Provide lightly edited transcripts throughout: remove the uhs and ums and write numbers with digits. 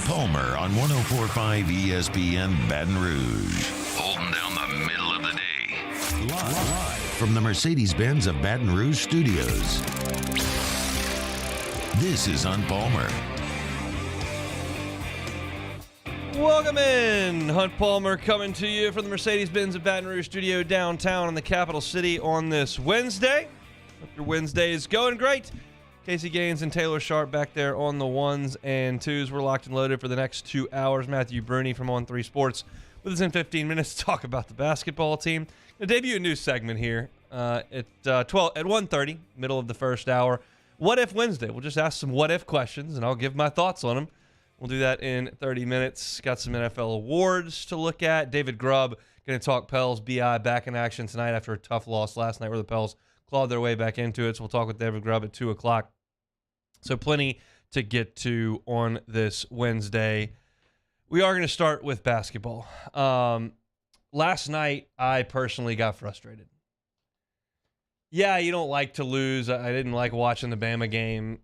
Palmer on 104.5 ESPN Baton Rouge. Holding down the middle of the day. Live from the Mercedes-Benz of Baton Rouge studios. This is Hunt Palmer. Welcome in. Hunt Palmer coming to you from the Mercedes-Benz of Baton Rouge studio downtown in the capital city on this Wednesday. Hope your Wednesday is going great. Casey Gaines and Taylor Sharp back there on the ones and twos. We're locked and loaded for the next 2 hours. Matthew Bruni from On 3 Sports with us in 15 minutes to talk about the basketball team. Going to debut a new segment here at 1:30, middle of the first hour. What If Wednesday? We'll just ask some what if questions, and I'll give my thoughts on them. We'll do that in 30 minutes. Got some NFL awards to look at. David Grubb going to talk Pels BI back in action tonight after a tough loss last night where the Pels clawed their way back into it. So we'll talk with David Grubb at 2 o'clock. So plenty to get to on this Wednesday. We are going to start with basketball. Last night, I personally got frustrated. Yeah, you don't like to lose. I didn't like watching the Bama game,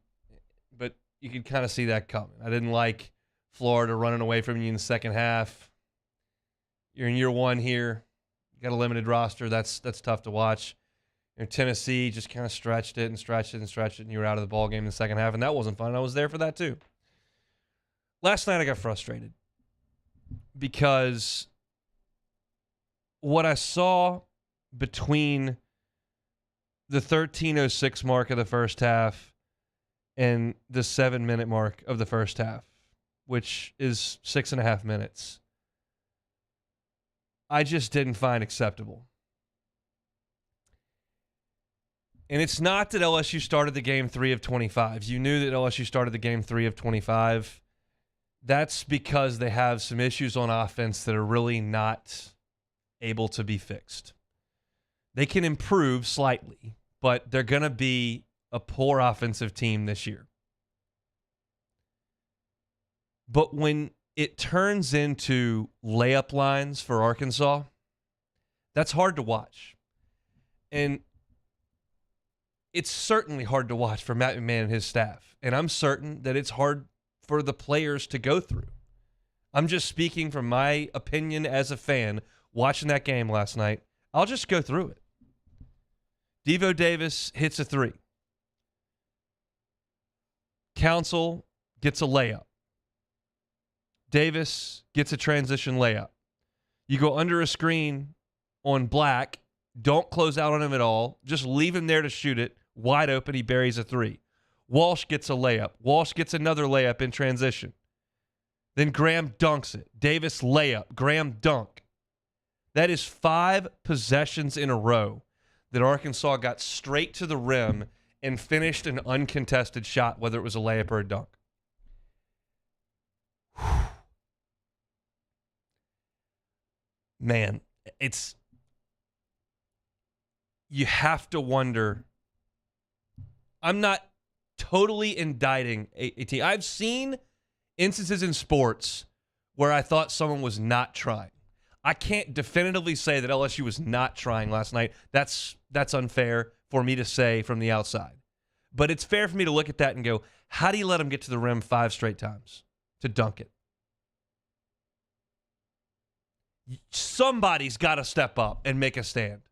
but you could kind of see that coming. I didn't like Florida running away from you in the second half. You're in year one here. You got a limited roster. That's tough to watch. Tennessee just kind of stretched it, and you were out of the ball game in the second half, and that wasn't fun. I was there for that too. Last night I got frustrated because what I saw between the 13:06 mark of the first half and the 7-minute mark of the first half, which is 6.5 minutes, I just didn't find acceptable. And it's not that LSU started the game 3 of 25. You knew that LSU started the game 3 of 25. That's because they have some issues on offense that are really not able to be fixed. They can improve slightly, but they're going to be a poor offensive team this year. But when it turns into layup lines for Arkansas, that's hard to watch. And it's certainly hard to watch for Matt McMahon and his staff. And I'm certain that it's hard for the players to go through. I'm just speaking from my opinion as a fan watching that game last night. I'll just go through it. Devo Davis hits a 3. Council gets a layup. Davis gets a transition layup. You go under a screen on Black. Don't close out on him at all. Just leave him there to shoot it. Wide open, he buries a 3. Walsh gets a layup. Walsh gets another layup in transition. Then Graham dunks it. Davis layup. Graham dunk. That is 5 possessions in a row that Arkansas got straight to the rim and finished an uncontested shot, whether it was a layup or a dunk. Man, you have to wonder. I'm not totally indicting a team. I've seen instances in sports where I thought someone was not trying. I can't definitively say that LSU was not trying last night. That's unfair for me to say from the outside. But it's fair for me to look at that and go, how do you let them get to the rim 5 straight times to dunk it? Somebody's got to step up and make a stand.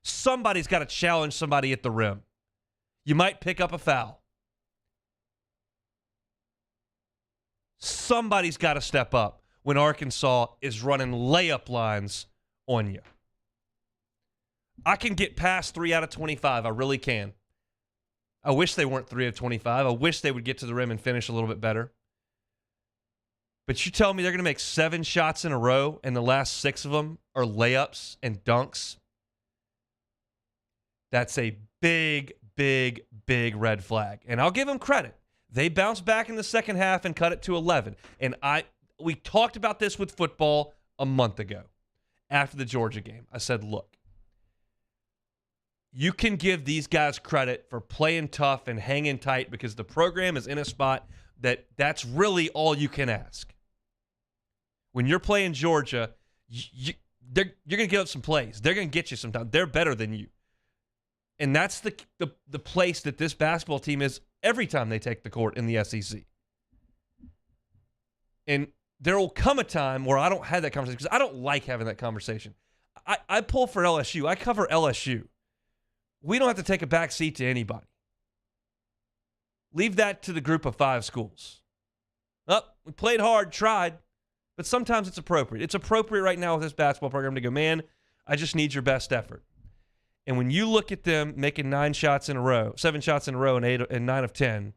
Somebody's got to challenge somebody at the rim. You might pick up a foul. Somebody's got to step up when Arkansas is running layup lines on you. I can get past 3 out of 25. I really can. I wish they weren't 3 of 25. I wish they would get to the rim and finish a little bit better. But you tell me they're going to make 7 shots in a row and the last 6 of them are layups and dunks? That's a big, big, big red flag. And I'll give them credit. They bounced back in the second half and cut it to 11. And we talked about this with football a month ago after the Georgia game. I said, look, you can give these guys credit for playing tough and hanging tight because the program is in a spot that's really all you can ask. When you're playing Georgia, you're going to give up some plays. They're going to get you sometimes. They're better than you. And that's the place that this basketball team is every time they take the court in the SEC. And there will come a time where I don't have that conversation because I don't like having that conversation. I pull for LSU. I cover LSU. We don't have to take a back seat to anybody. Leave that to the group of 5 schools. We played hard, tried, but sometimes it's appropriate. It's appropriate right now with this basketball program to go, man, I just need your best effort. And when you look at them making 7 shots in a row, and 9 of 10,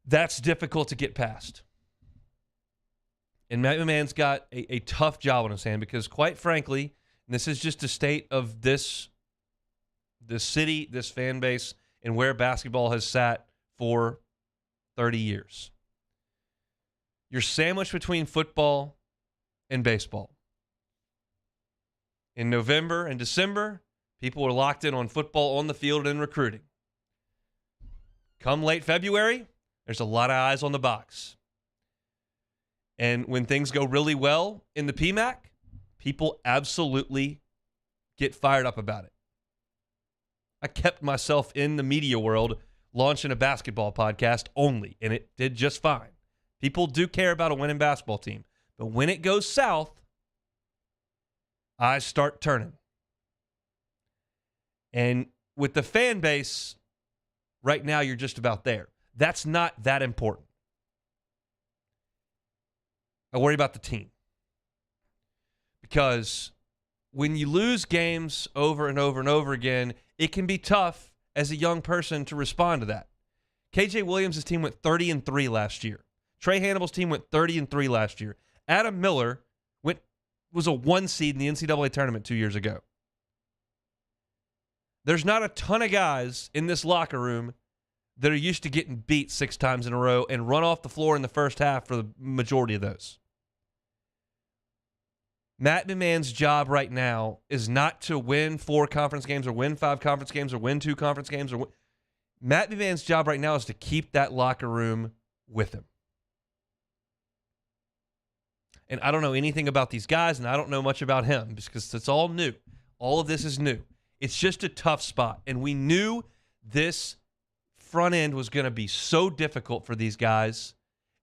that's difficult to get past. And Matt McMahon's got a tough job on his hand because, quite frankly, and this is just a state of this city, this fan base, and where basketball has sat for 30 years. You're sandwiched between football and baseball. In November and December, people are locked in on football on the field and in recruiting. Come late February, there's a lot of eyes on the box. And when things go really well in the PMAC, people absolutely get fired up about it. I kept myself in the media world launching a basketball podcast only, and it did just fine. People do care about a winning basketball team. But when it goes south, eyes start turning. And with the fan base, right now you're just about there. That's not that important. I worry about the team. Because when you lose games over and over and over again, it can be tough as a young person to respond to that. KJ Williams' team went 30-3 last year. Trey Hannibal's team went 30-3 last year. Adam Miller was a 1 seed in the NCAA tournament 2 years ago. There's not a ton of guys in this locker room that are used to getting beat 6 times in a row and run off the floor in the first half for the majority of those. Matt McMahon's job right now is not to win 4 conference games or win 5 conference games or win 2 conference games. Matt McMahon's job right now is to keep that locker room with him. And I don't know anything about these guys, and I don't know much about him because it's all new. All of this is new. It's just a tough spot. And we knew this front end was going to be so difficult for these guys,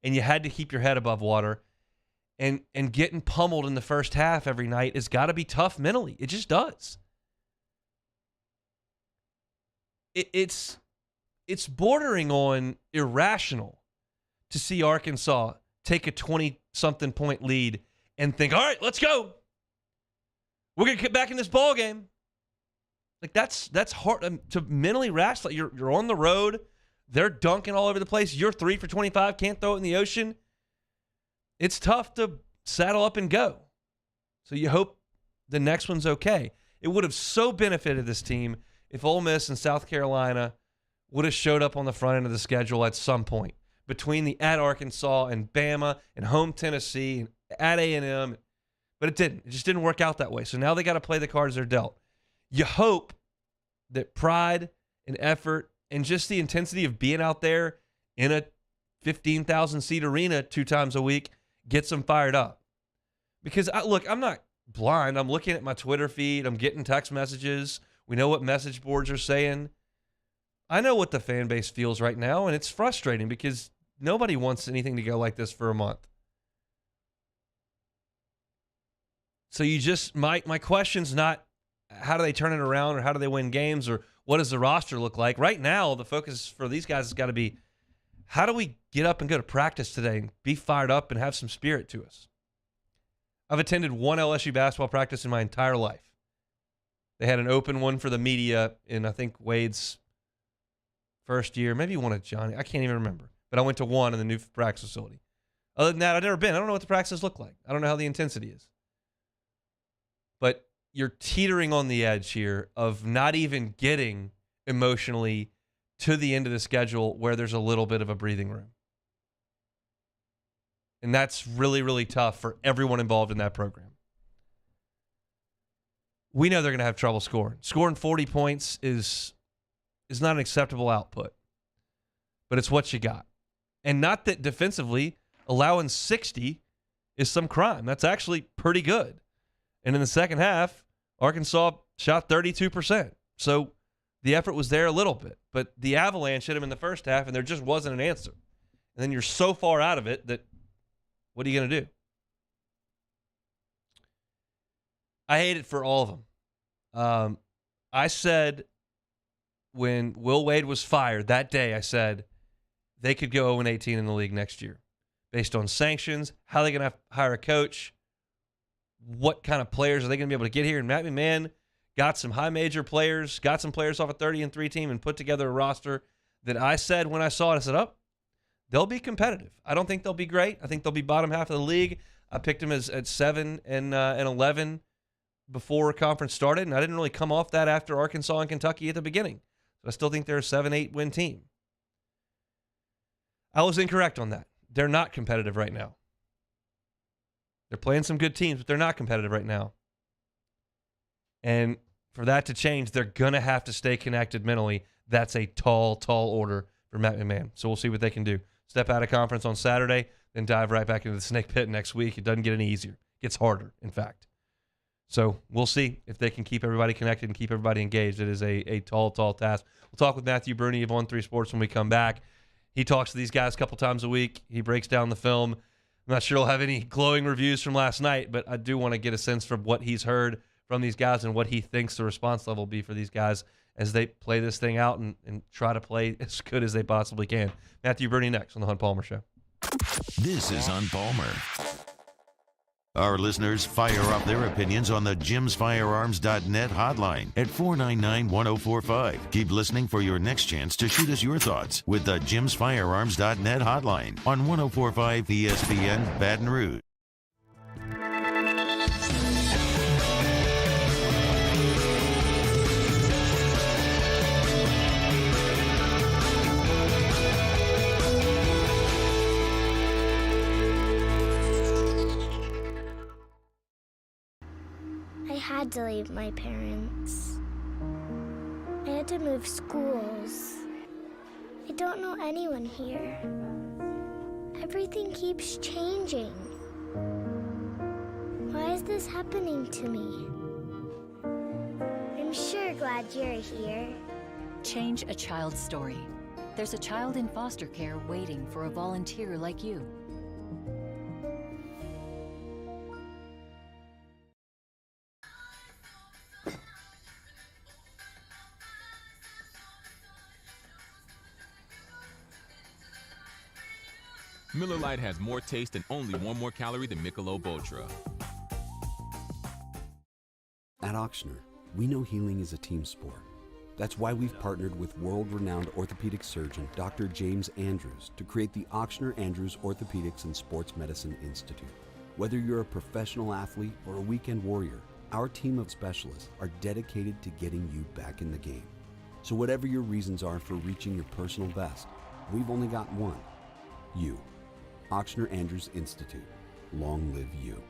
and you had to keep your head above water. And getting pummeled in the first half every night has got to be tough mentally. It just does. It's bordering on irrational to see Arkansas take a 20-something point lead and think, all right, let's go. We're going to get back in this ball game. Like, that's hard to mentally rational. You're on the road. They're dunking all over the place. You're 3 for 25, can't throw it in the ocean. It's tough to saddle up and go. So you hope the next one's okay. It would have so benefited this team if Ole Miss and South Carolina would have showed up on the front end of the schedule at some point between the at Arkansas and Bama and home Tennessee and at A&M. But it didn't. It just didn't work out that way. So now they got to play the cards they're dealt. You hope that pride and effort and just the intensity of being out there in a 15,000-seat arena 2 times a week gets them fired up. Because, I'm not blind. I'm looking at my Twitter feed. I'm getting text messages. We know what message boards are saying. I know what the fan base feels right now, and it's frustrating because nobody wants anything to go like this for a month. So my question's not how do they turn it around or how do they win games or what does the roster look like. Right now, the focus for these guys has got to be how do we get up and go to practice today and be fired up and have some spirit to us. I've attended 1 LSU basketball practice in my entire life. They had an open one for the media in, I think, Wade's first year. Maybe one of Johnny. I can't even remember. But I went to 1 in the new practice facility. Other than that, I've never been. I don't know what the practices look like. I don't know how the intensity is. But you're teetering on the edge here of not even getting emotionally to the end of the schedule where there's a little bit of a breathing room. And that's really, really tough for everyone involved in that program. We know they're going to have trouble scoring. Scoring 40 points is not an acceptable output, but it's what you got. And not that defensively, allowing 60 is some crime. That's actually pretty good. And in the second half, Arkansas shot 32%. So the effort was there a little bit. But the avalanche hit them in the first half, and there just wasn't an answer. And then you're so far out of it that What are you going to do? I hate it for all of them. I said when Will Wade was fired that day, I said they could go 0-18 in the league next year based on sanctions, how they're going to hire a coach, what kind of players are they going to be able to get here. And Matt McMahon got some high major players, got some players off a 30-3 team and put together a roster that I said when I saw it, I said, oh, they'll be competitive. I don't think they'll be great. I think they'll be bottom half of the league. I picked them as at 7 and 11 before conference started, and I didn't really come off that after Arkansas and Kentucky at the beginning. So I still think they're a 7-8 win team. I was incorrect on that. They're not competitive right now. They're playing some good teams, but they're not competitive right now. And for that to change, they're going to have to stay connected mentally. That's a tall, tall order for Matt McMahon. So we'll see what they can do. Step out of conference on Saturday, then dive right back into the snake pit next week. It doesn't get any easier. It gets harder, in fact. So we'll see if they can keep everybody connected and keep everybody engaged. It is a tall, tall task. We'll talk with Matthew Bruni of On3 Sports when we come back. He talks to these guys a couple times a week. He breaks down the film. I'm not sure he'll have any glowing reviews from last night, but I do want to get a sense from what he's heard from these guys and what he thinks the response level will be for these guys as they play this thing out and try to play as good as they possibly can. Matthew Bruni next on the Hunt Palmer Show. This is Hunt Palmer. Our listeners fire off their opinions on the jimsfirearms.net hotline at 499-1045. Keep listening for your next chance to shoot us your thoughts with the jimsfirearms.net hotline on 1045 ESPN Baton Rouge. I had to leave my parents. I had to move schools. I don't know anyone here. Everything keeps changing. Why is this happening to me? I'm sure glad you're here. Change a child's story. There's a child in foster care waiting for a volunteer like you. Miller Lite has more taste and only 1 more calorie than Michelob Ultra. At Auctioner, we know healing is a team sport. That's why we've partnered with world-renowned orthopedic surgeon Dr. James Andrews to create the Auctioner Andrews Orthopedics and Sports Medicine Institute. Whether you're a professional athlete or a weekend warrior, our team of specialists are dedicated to getting you back in the game. So whatever your reasons are for reaching your personal best, we've only got one: you. Auctioner Andrews Institute. Long live you.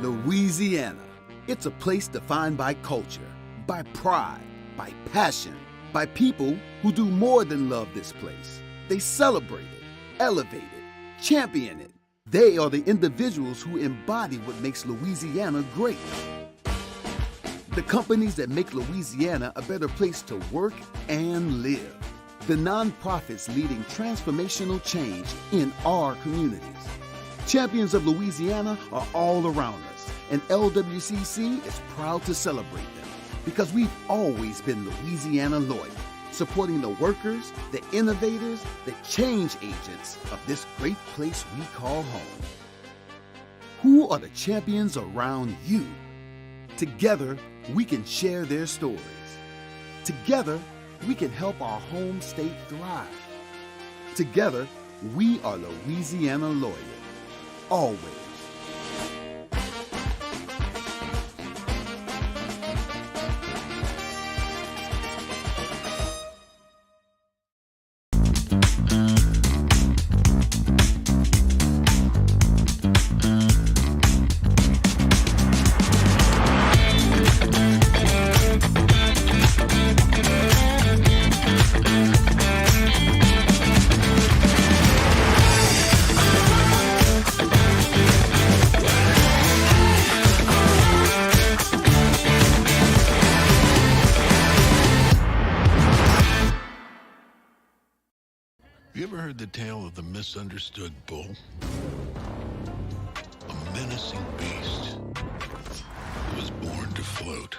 Louisiana. It's a place defined by culture, by pride, by passion, by people who do more than love this place. They celebrate it, elevate it, champion it. They are the individuals who embody what makes Louisiana great. The companies that make Louisiana a better place to work and live. The nonprofits leading transformational change in our communities. Champions of Louisiana are all around us, and LWCC is proud to celebrate them because we've always been Louisiana loyal, supporting the workers, the innovators, the change agents of this great place we call home. Who are the champions around you? Together, we can share their stories. Together, we can help our home state thrive. Together, we are Louisiana loyal. Always. You ever heard the tale of the misunderstood bull? A menacing beast who was born to float.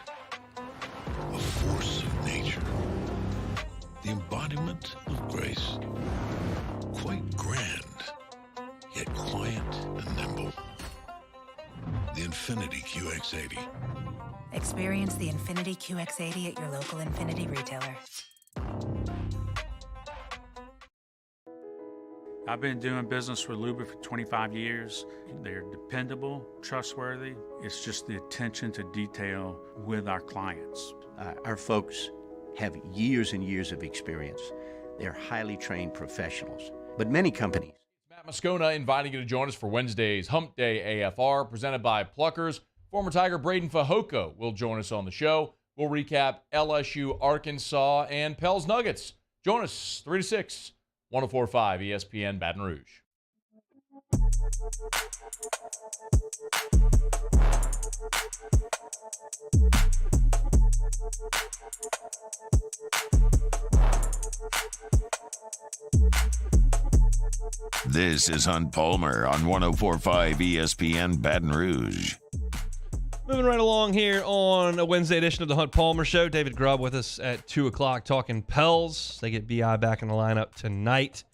A force of nature. The embodiment of grace. Quite grand, yet quiet and nimble. The Infinity QX80. Experience the Infinity QX80 at your local Infinity retailer. I've been doing business with Luba for 25 years. They're dependable, trustworthy. It's just the attention to detail with our clients. Our folks have years and years of experience. They're highly trained professionals. But many companies. Matt Moscona inviting you to join us for Wednesday's Hump Day AFR presented by Pluckers. Former Tiger Braden Fajoko will join us on the show. We'll recap LSU, Arkansas, and Pels Nuggets. Join us 3 to 6, 104.5 ESPN Baton Rouge. This is Hunt Palmer on 104.5 ESPN Baton Rouge. Moving right along here on a Wednesday edition of the Hunt Palmer Show. David Grubb with us at 2 o'clock talking Pels. They get BI back in the lineup tonight.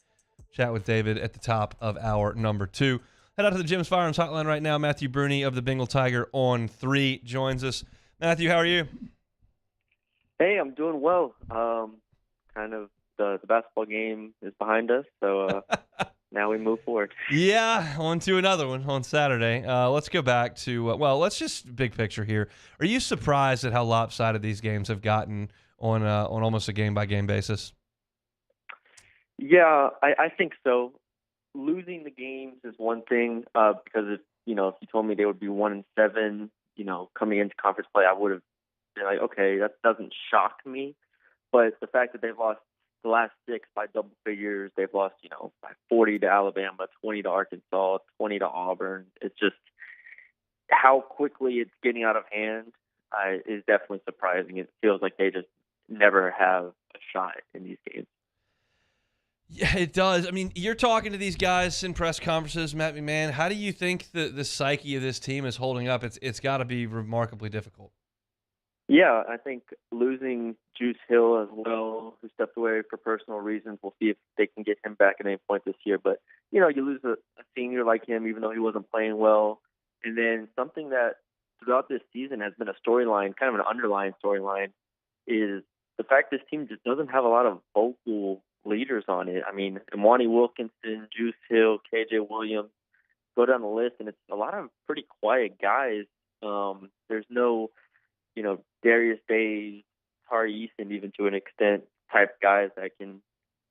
Chat with David at the top of hour number 2. Head out to the Jim's Firearms Hotline right now. Matthew Bruni of the Bengal Tiger on 3 joins us. Matthew, how are you? Hey, I'm doing well. Kind of the basketball game is behind us, so now we move forward. Yeah, on to another one on Saturday. Let's go back to, let's just big picture here. Are you surprised at how lopsided these games have gotten on almost a game-by-game basis? Yeah, I think so. Losing the games is one thing because if you told me they would be 1-7, coming into conference play, I would have been like, okay, that doesn't shock me. But the fact that they've lost the last 6 by double figures, they've lost, by 40 to Alabama, 20 to Arkansas, 20 to Auburn. It's just how quickly it's getting out of hand is definitely surprising. It feels like they just never have a shot in these games. Yeah, it does. I mean, you're talking to these guys in press conferences, Matt McMahon. How do you think the psyche of this team is holding up? It's got to be remarkably difficult. Yeah, I think losing Juice Hill as well, who stepped away for personal reasons. We'll see if they can get him back at any point this year. But, you lose a senior like him, even though he wasn't playing well. And then something that throughout this season has been a storyline, kind of an underlying storyline, is the fact this team just doesn't have a lot of vocal leaders on it. I mean, Imani Wilkinson, Juice Hill, KJ Williams, go down the list, and it's a lot of pretty quiet guys. There's no, Darius Days, Tari Eason, even to an extent, type guys that can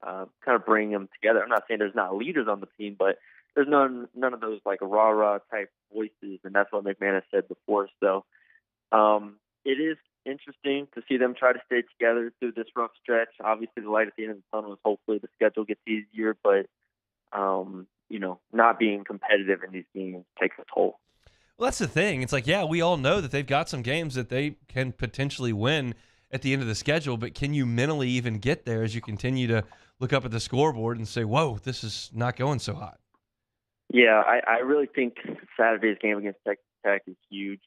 kind of bring them together. I'm not saying there's not leaders on the team, but there's none of those like rah-rah type voices, and that's what McMahon has said before. So it is interesting to see them try to stay together through this rough stretch. Obviously, the light at the end of the tunnel is hopefully the schedule gets easier, but not being competitive in these games takes a toll. Well, that's the thing. It's like, yeah, we all know that they've got some games that they can potentially win at the end of the schedule, but can you mentally even get there as you continue to look up at the scoreboard and say, whoa, this is not going so hot? Yeah, I really think Saturday's game against Texas Tech is huge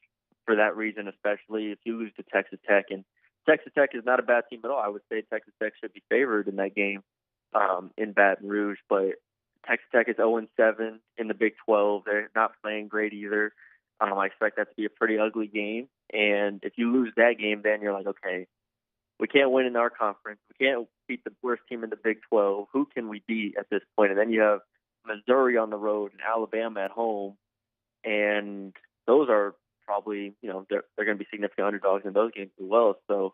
for that reason, especially if you lose to Texas Tech. And Texas Tech is not a bad team at all. I would say Texas Tech should be favored in that game in Baton Rouge, but Texas Tech is 0-7 in the Big 12. They're not playing great either. I expect that to be a pretty ugly game. And if you lose that game, then you're like, okay, we can't win in our conference. We can't beat the worst team in the Big 12. Who can we beat at this point? And then you have Missouri on the road and Alabama at home. And those are probably, they're going to be significant underdogs in those games as well. So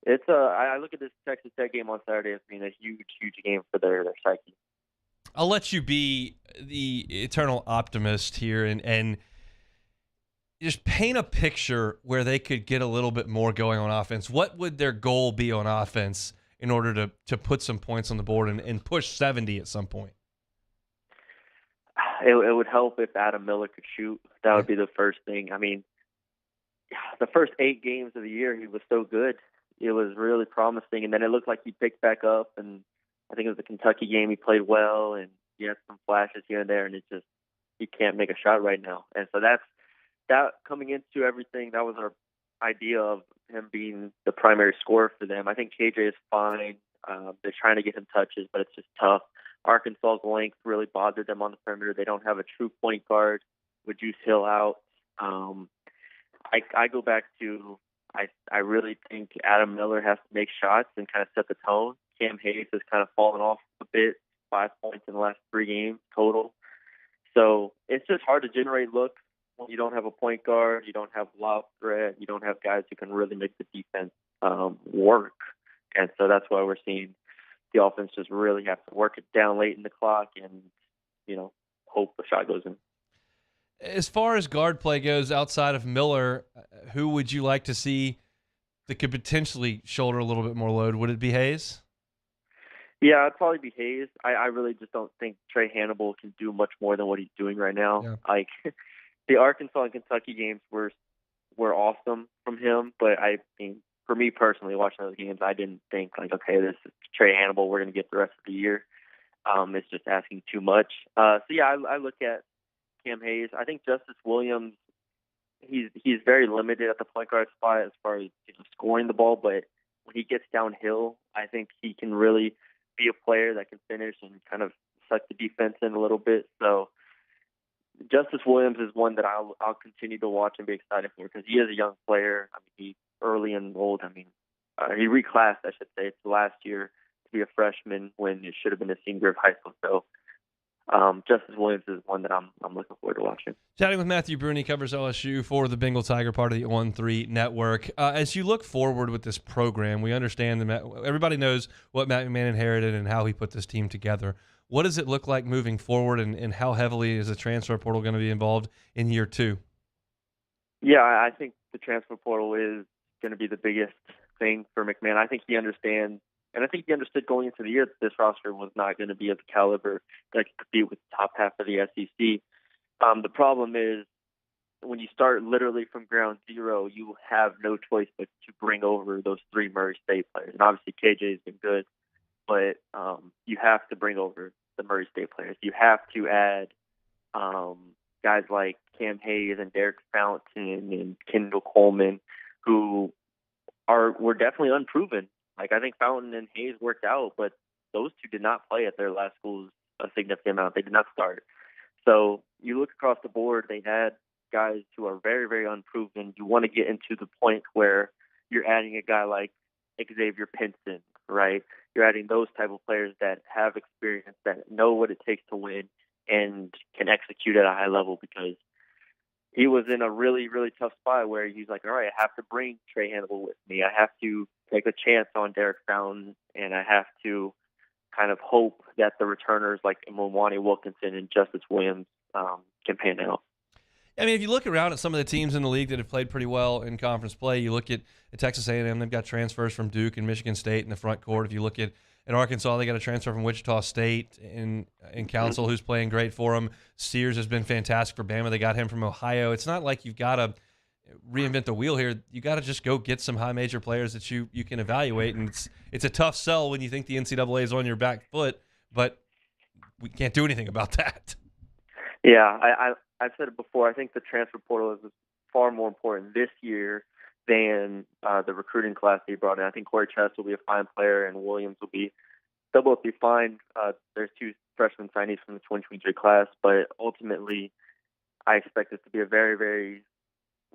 it's I look at this Texas Tech game on Saturday as being a huge, huge game for their psyche. I'll let you be the eternal optimist here and just paint a picture where they could get a little bit more going on offense. What would their goal be on offense in order to put some points on the board and push 70 at some point? It would help if Adam Miller could shoot. That would be the first thing. I mean, the first 8 games of the year, he was so good. It was really promising, and then it looked like he picked back up, and I think it was the Kentucky game. He played well, and he had some flashes here and there, and he can't make a shot right now. And so that coming into everything, that was our idea of him being the primary scorer for them. I think KJ is fine. They're trying to get him touches, but it's just tough. Arkansas's length really bothered them on the perimeter. They don't have a true point guard with Juice Hill out. I go back to I really think Adam Miller has to make shots and kind of set the tone. Cam Hayes has kind of fallen off a bit, 5 points in the last 3 games total. So it's just hard to generate looks when you don't have a point guard, you don't have lob threat, you don't have guys who can really make the defense work. And so that's why we're seeing the offense just really have to work it down late in the clock and, hope the shot goes in. As far as guard play goes, outside of Miller, who would you like to see that could potentially shoulder a little bit more load? Would it be Hayes? Yeah, it'd probably be Hayes. I really just don't think Trey Hannibal can do much more than what he's doing right now. Yeah. Like the Arkansas and Kentucky games were awesome from him, but I mean, for me personally, watching those games, I didn't think like, okay, this is Trey Hannibal. We're going to get the rest of the year. It's just asking too much. So yeah, I look at Cam Hayes. I think Justice Williams, he's very limited at the point guard spot as far as scoring the ball, but when he gets downhill, I think he can really be a player that can finish and kind of suck the defense in a little bit. So Justice Williams is one that I'll continue to watch and be excited for because he is a young player. I mean, he's early and old. I mean, he reclassed, I should say, to last year to be a freshman when it should have been a senior of high school. So Justice Williams is one that I'm looking forward to watching. Chatting with Matthew Bruni, covers LSU for the Bengal Tiger, part of the On3 network. As you look forward with this program, we understand that everybody knows what Matt McMahon inherited and how he put this team together. What does it look like moving forward, and how heavily is the transfer portal going to be involved in year 2? Yeah, I think the transfer portal is going to be the biggest thing for McMahon. I think he understands, and I think he understood going into the year that this roster was not going to be of the caliber that could compete with the top half of the SEC. The problem is when you start literally from ground zero, you have no choice but to bring over those 3 Murray State players. And obviously KJ has been good, but you have to bring over the Murray State players. You have to add guys like Cam Hayes and Derek Fountain and Kendall Coleman, who were definitely unproven. Like, I think Fountain and Hayes worked out, but those 2 did not play at their last schools a significant amount. They did not start. So you look across the board, they had guys who are very, very unproven. You want to get into the point where you're adding a guy like Xavier Pinson, right? You're adding those type of players that have experience, that know what it takes to win and can execute at a high level, because he was in a really, really tough spot where he's like, all right, I have to bring Trey Hannibal with me. I have to take a chance on Derek Fountain, and I have to kind of hope that the returners like Mwani Wilkinson and Justice Williams can pan out. I mean, if you look around at some of the teams in the league that have played pretty well in conference play, you look at Texas A&M, they've got transfers from Duke and Michigan State in the front court. If you look at Arkansas, they got a transfer from Wichita State in Council who's playing great for them. Sears has been fantastic for Bama. They got him from Ohio. It's not like you've got to reinvent the wheel here. You got to just go get some high major players that you can evaluate, and it's a tough sell when you think the NCAA is on your back foot, but we can't do anything about that. Yeah, I've said it before. I think the transfer portal is far more important this year than the recruiting class they brought in. I think Corey Chess will be a fine player, and Williams will be. They'll both be fine. There's 2 freshman signees from the 2023 class, but ultimately, I expect it to be a very, very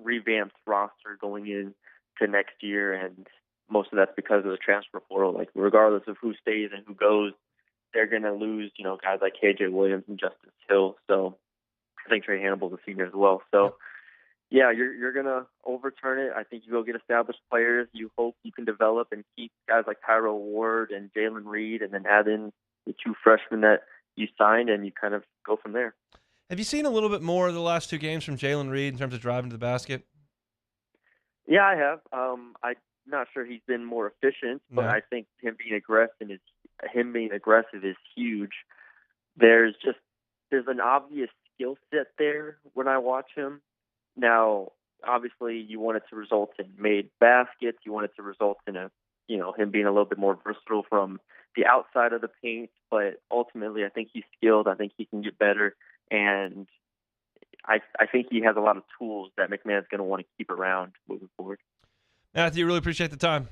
revamped roster going into next year, and most of that's because of the transfer portal. Like, regardless of who stays and who goes, they're going to lose, guys like KJ Williams and Justice Hill. So I think Trey Hannibal's a senior as well. So yeah, you're going to overturn it. I think you go get established players. You hope you can develop and keep guys like Tyrell Ward and Jalen Reed, and then add in the 2 freshmen that you signed, and you kind of go from there. Have you seen a little bit more of the last 2 games from Jalen Reed in terms of driving to the basket? Yeah, I have. I'm not sure he's been more efficient, but I think him being aggressive is huge. There's an obvious skill set there when I watch him. Now, obviously, you want it to result in made baskets. You want it to result in him being a little bit more versatile from the outside of the paint, but ultimately I think he's skilled. I think he can get better, and I think he has a lot of tools that McMahon's going to want to keep around moving forward. Matthew, really appreciate the time.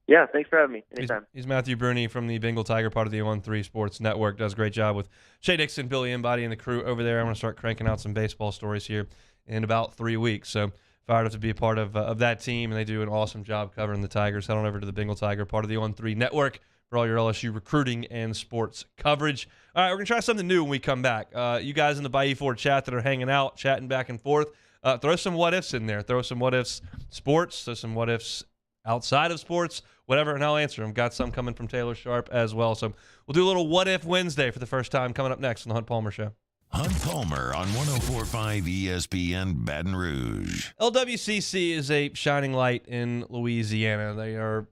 Yeah, thanks for having me. Anytime. He's Matthew Bruni from the Bengal Tiger, part of the On3 Sports Network. Does a great job with Shay Dixon, Billy Embody, and the crew over there. I'm going to start cranking out some baseball stories here in about 3 weeks. So fired up to be a part of that team, and they do an awesome job covering the Tigers. Head on over to the Bengal Tiger, part of the On3 Network, for all your LSU recruiting and sports coverage. All right, we're going to try something new when we come back. You guys in the Bayou 4 chat that are hanging out, chatting back and forth, throw some what-ifs in there. Throw some what-ifs sports, throw some what-ifs outside of sports, whatever, and I'll answer them. Got some coming from Taylor Sharp as well. So we'll do a little What If Wednesday for the first time coming up next on the Hunt Palmer Show. Hunt Palmer on 104.5 ESPN Baton Rouge. LWCC is a shining light in Louisiana. They are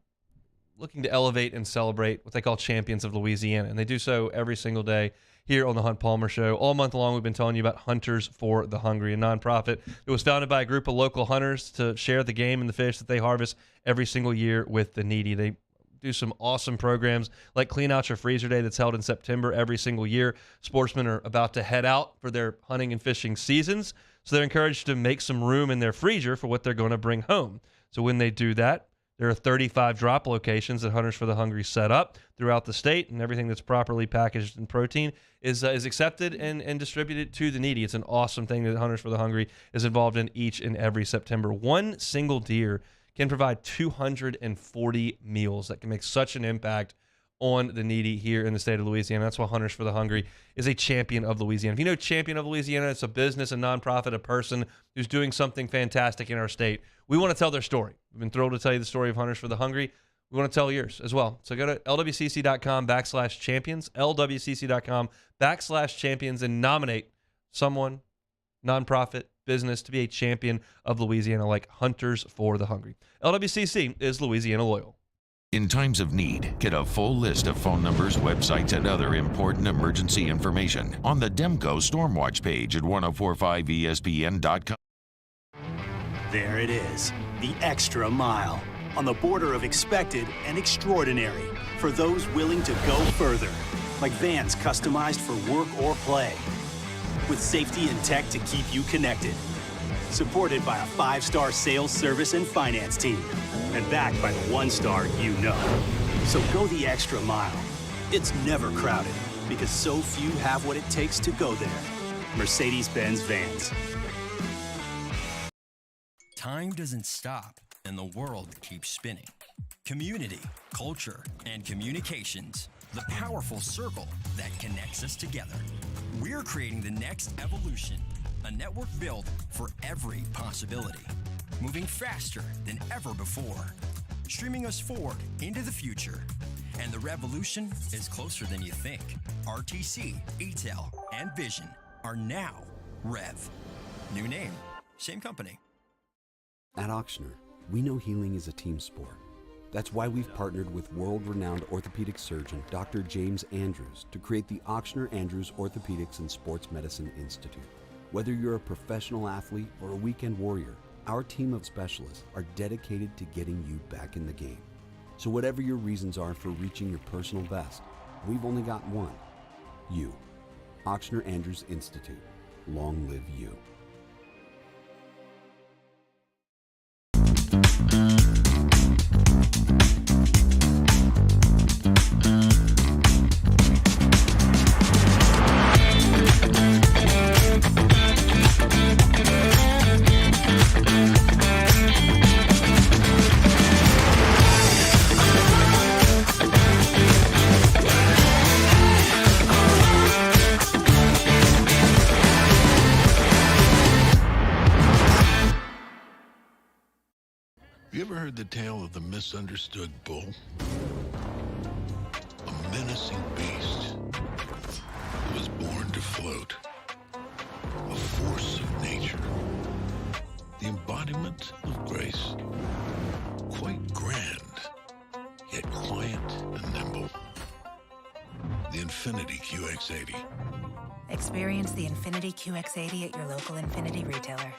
looking to elevate and celebrate what they call Champions of Louisiana, and they do so every single day here on the Hunt Palmer Show. All month long, we've been telling you about Hunters for the Hungry, a nonprofit that was founded by a group of local hunters to share the game and the fish that they harvest every single year with the needy. They do some awesome programs like Clean Out Your Freezer Day that's held in September every single year. Sportsmen are about to head out for their hunting and fishing seasons, so they're encouraged to make some room in their freezer for what they're going to bring home. So when they do that, there are 35 drop locations that Hunters for the Hungry set up throughout the state, and everything that's properly packaged in protein is accepted and distributed to the needy. It's an awesome thing that Hunters for the Hungry is involved in each and every September. One single deer can provide 240 meals that can make such an impact on the needy here in the state of Louisiana. That's why Hunters for the Hungry is a champion of Louisiana. If you know Champion of Louisiana, it's a business, a nonprofit, a person who's doing something fantastic in our state. We want to tell their story. We've been thrilled to tell you the story of Hunters for the Hungry. We want to tell yours as well. So go to lwcc.com/champions, lwcc.com/champions, and nominate someone, nonprofit, business, to be a champion of Louisiana like Hunters for the Hungry. LWCC is Louisiana loyal. In times of need, get a full list of phone numbers, websites, and other important emergency information on the Demco Stormwatch page at 1045ESPN.com. There it is, the extra mile, on the border of expected and extraordinary for those willing to go further, like vans customized for work or play, with safety and tech to keep you connected, supported by a 5-star sales, service, and finance team, and backed by the 1-star you know. So go the extra mile. It's never crowded, because so few have what it takes to go there. Mercedes-Benz Vans. Time doesn't stop, and the world keeps spinning. Community, culture, and communications, the powerful circle that connects us together. We're creating the next evolution, a network built for every possibility, moving faster than ever before, streaming us forward into the future. And the revolution is closer than you think. RTC, ATEL, and Vision are now Rev. New name, same company. At Auctioner, we know healing is a team sport. That's why we've partnered with world-renowned orthopedic surgeon Dr. James Andrews to create the Auctioner Andrews Orthopedics and Sports Medicine Institute. Whether you're a professional athlete or a weekend warrior, our team of specialists are dedicated to getting you back in the game. So whatever your reasons are for reaching your personal best, we've only got one: you. Auctioner Andrews Institute. Long live you. You ever heard the tale of the misunderstood bull? A menacing beast that was born to float. A force of nature. The embodiment of grace. Quite grand, yet quiet and nimble. The Infinity QX80. Experience the Infinity QX80 at your local Infinity retailer.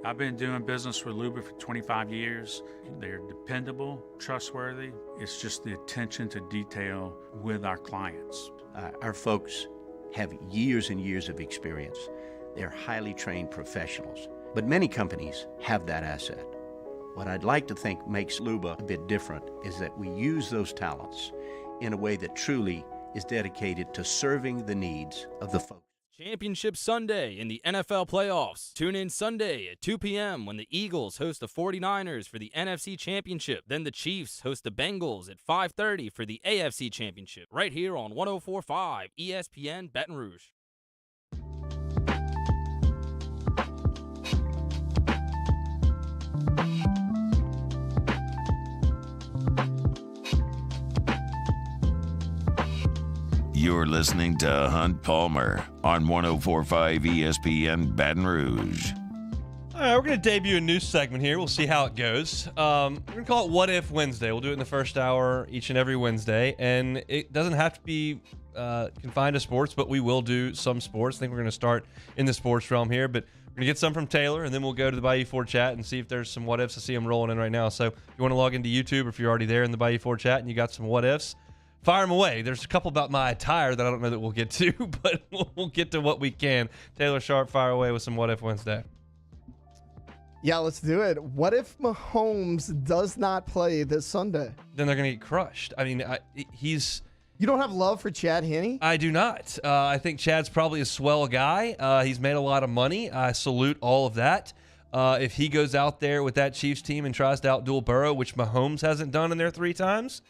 I've been doing business with Luba for 25 years. They're dependable, trustworthy. It's just the attention to detail with our clients. Our folks have years and years of experience. They're highly trained professionals. But many companies have that asset. What I'd like to think makes Luba a bit different is that we use those talents in a way that truly is dedicated to serving the needs of the folks. Championship Sunday in the NFL playoffs. Tune in Sunday at 2 p.m. when the Eagles host the 49ers for the NFC Championship. Then the Chiefs host the Bengals at 5:30 for the AFC Championship. Right here on 104.5 ESPN Baton Rouge. You're listening to Hunt Palmer on 104.5 ESPN Baton Rouge. All right, we're going to debut a new segment here. We'll see how it goes. We're going to call it What If Wednesday. We'll do it in the first hour each and every Wednesday. And it doesn't have to be confined to sports, but we will do some sports. I think we're going to start in the sports realm here. But we're going to get some from Taylor, and then we'll go to the Bayou 4 chat and see if there's some what ifs. I see them rolling in right now. So if you want to log into YouTube, or if you're already there in the Bayou 4 chat and you got some what ifs, fire them away. There's a couple about my attire that I don't know that we'll get to, but we'll get to what we can. Taylor Sharp, fire away with some What If Wednesday. Yeah, let's do it. What if Mahomes does not play this Sunday? Then they're going to get crushed. I mean, he's... You don't have love for Chad Henne? I do not. I think Chad's probably a swell guy. He's made a lot of money. I salute all of that. If he goes out there with that Chiefs team and tries to outduel Burrow, which Mahomes hasn't done in there 3 times,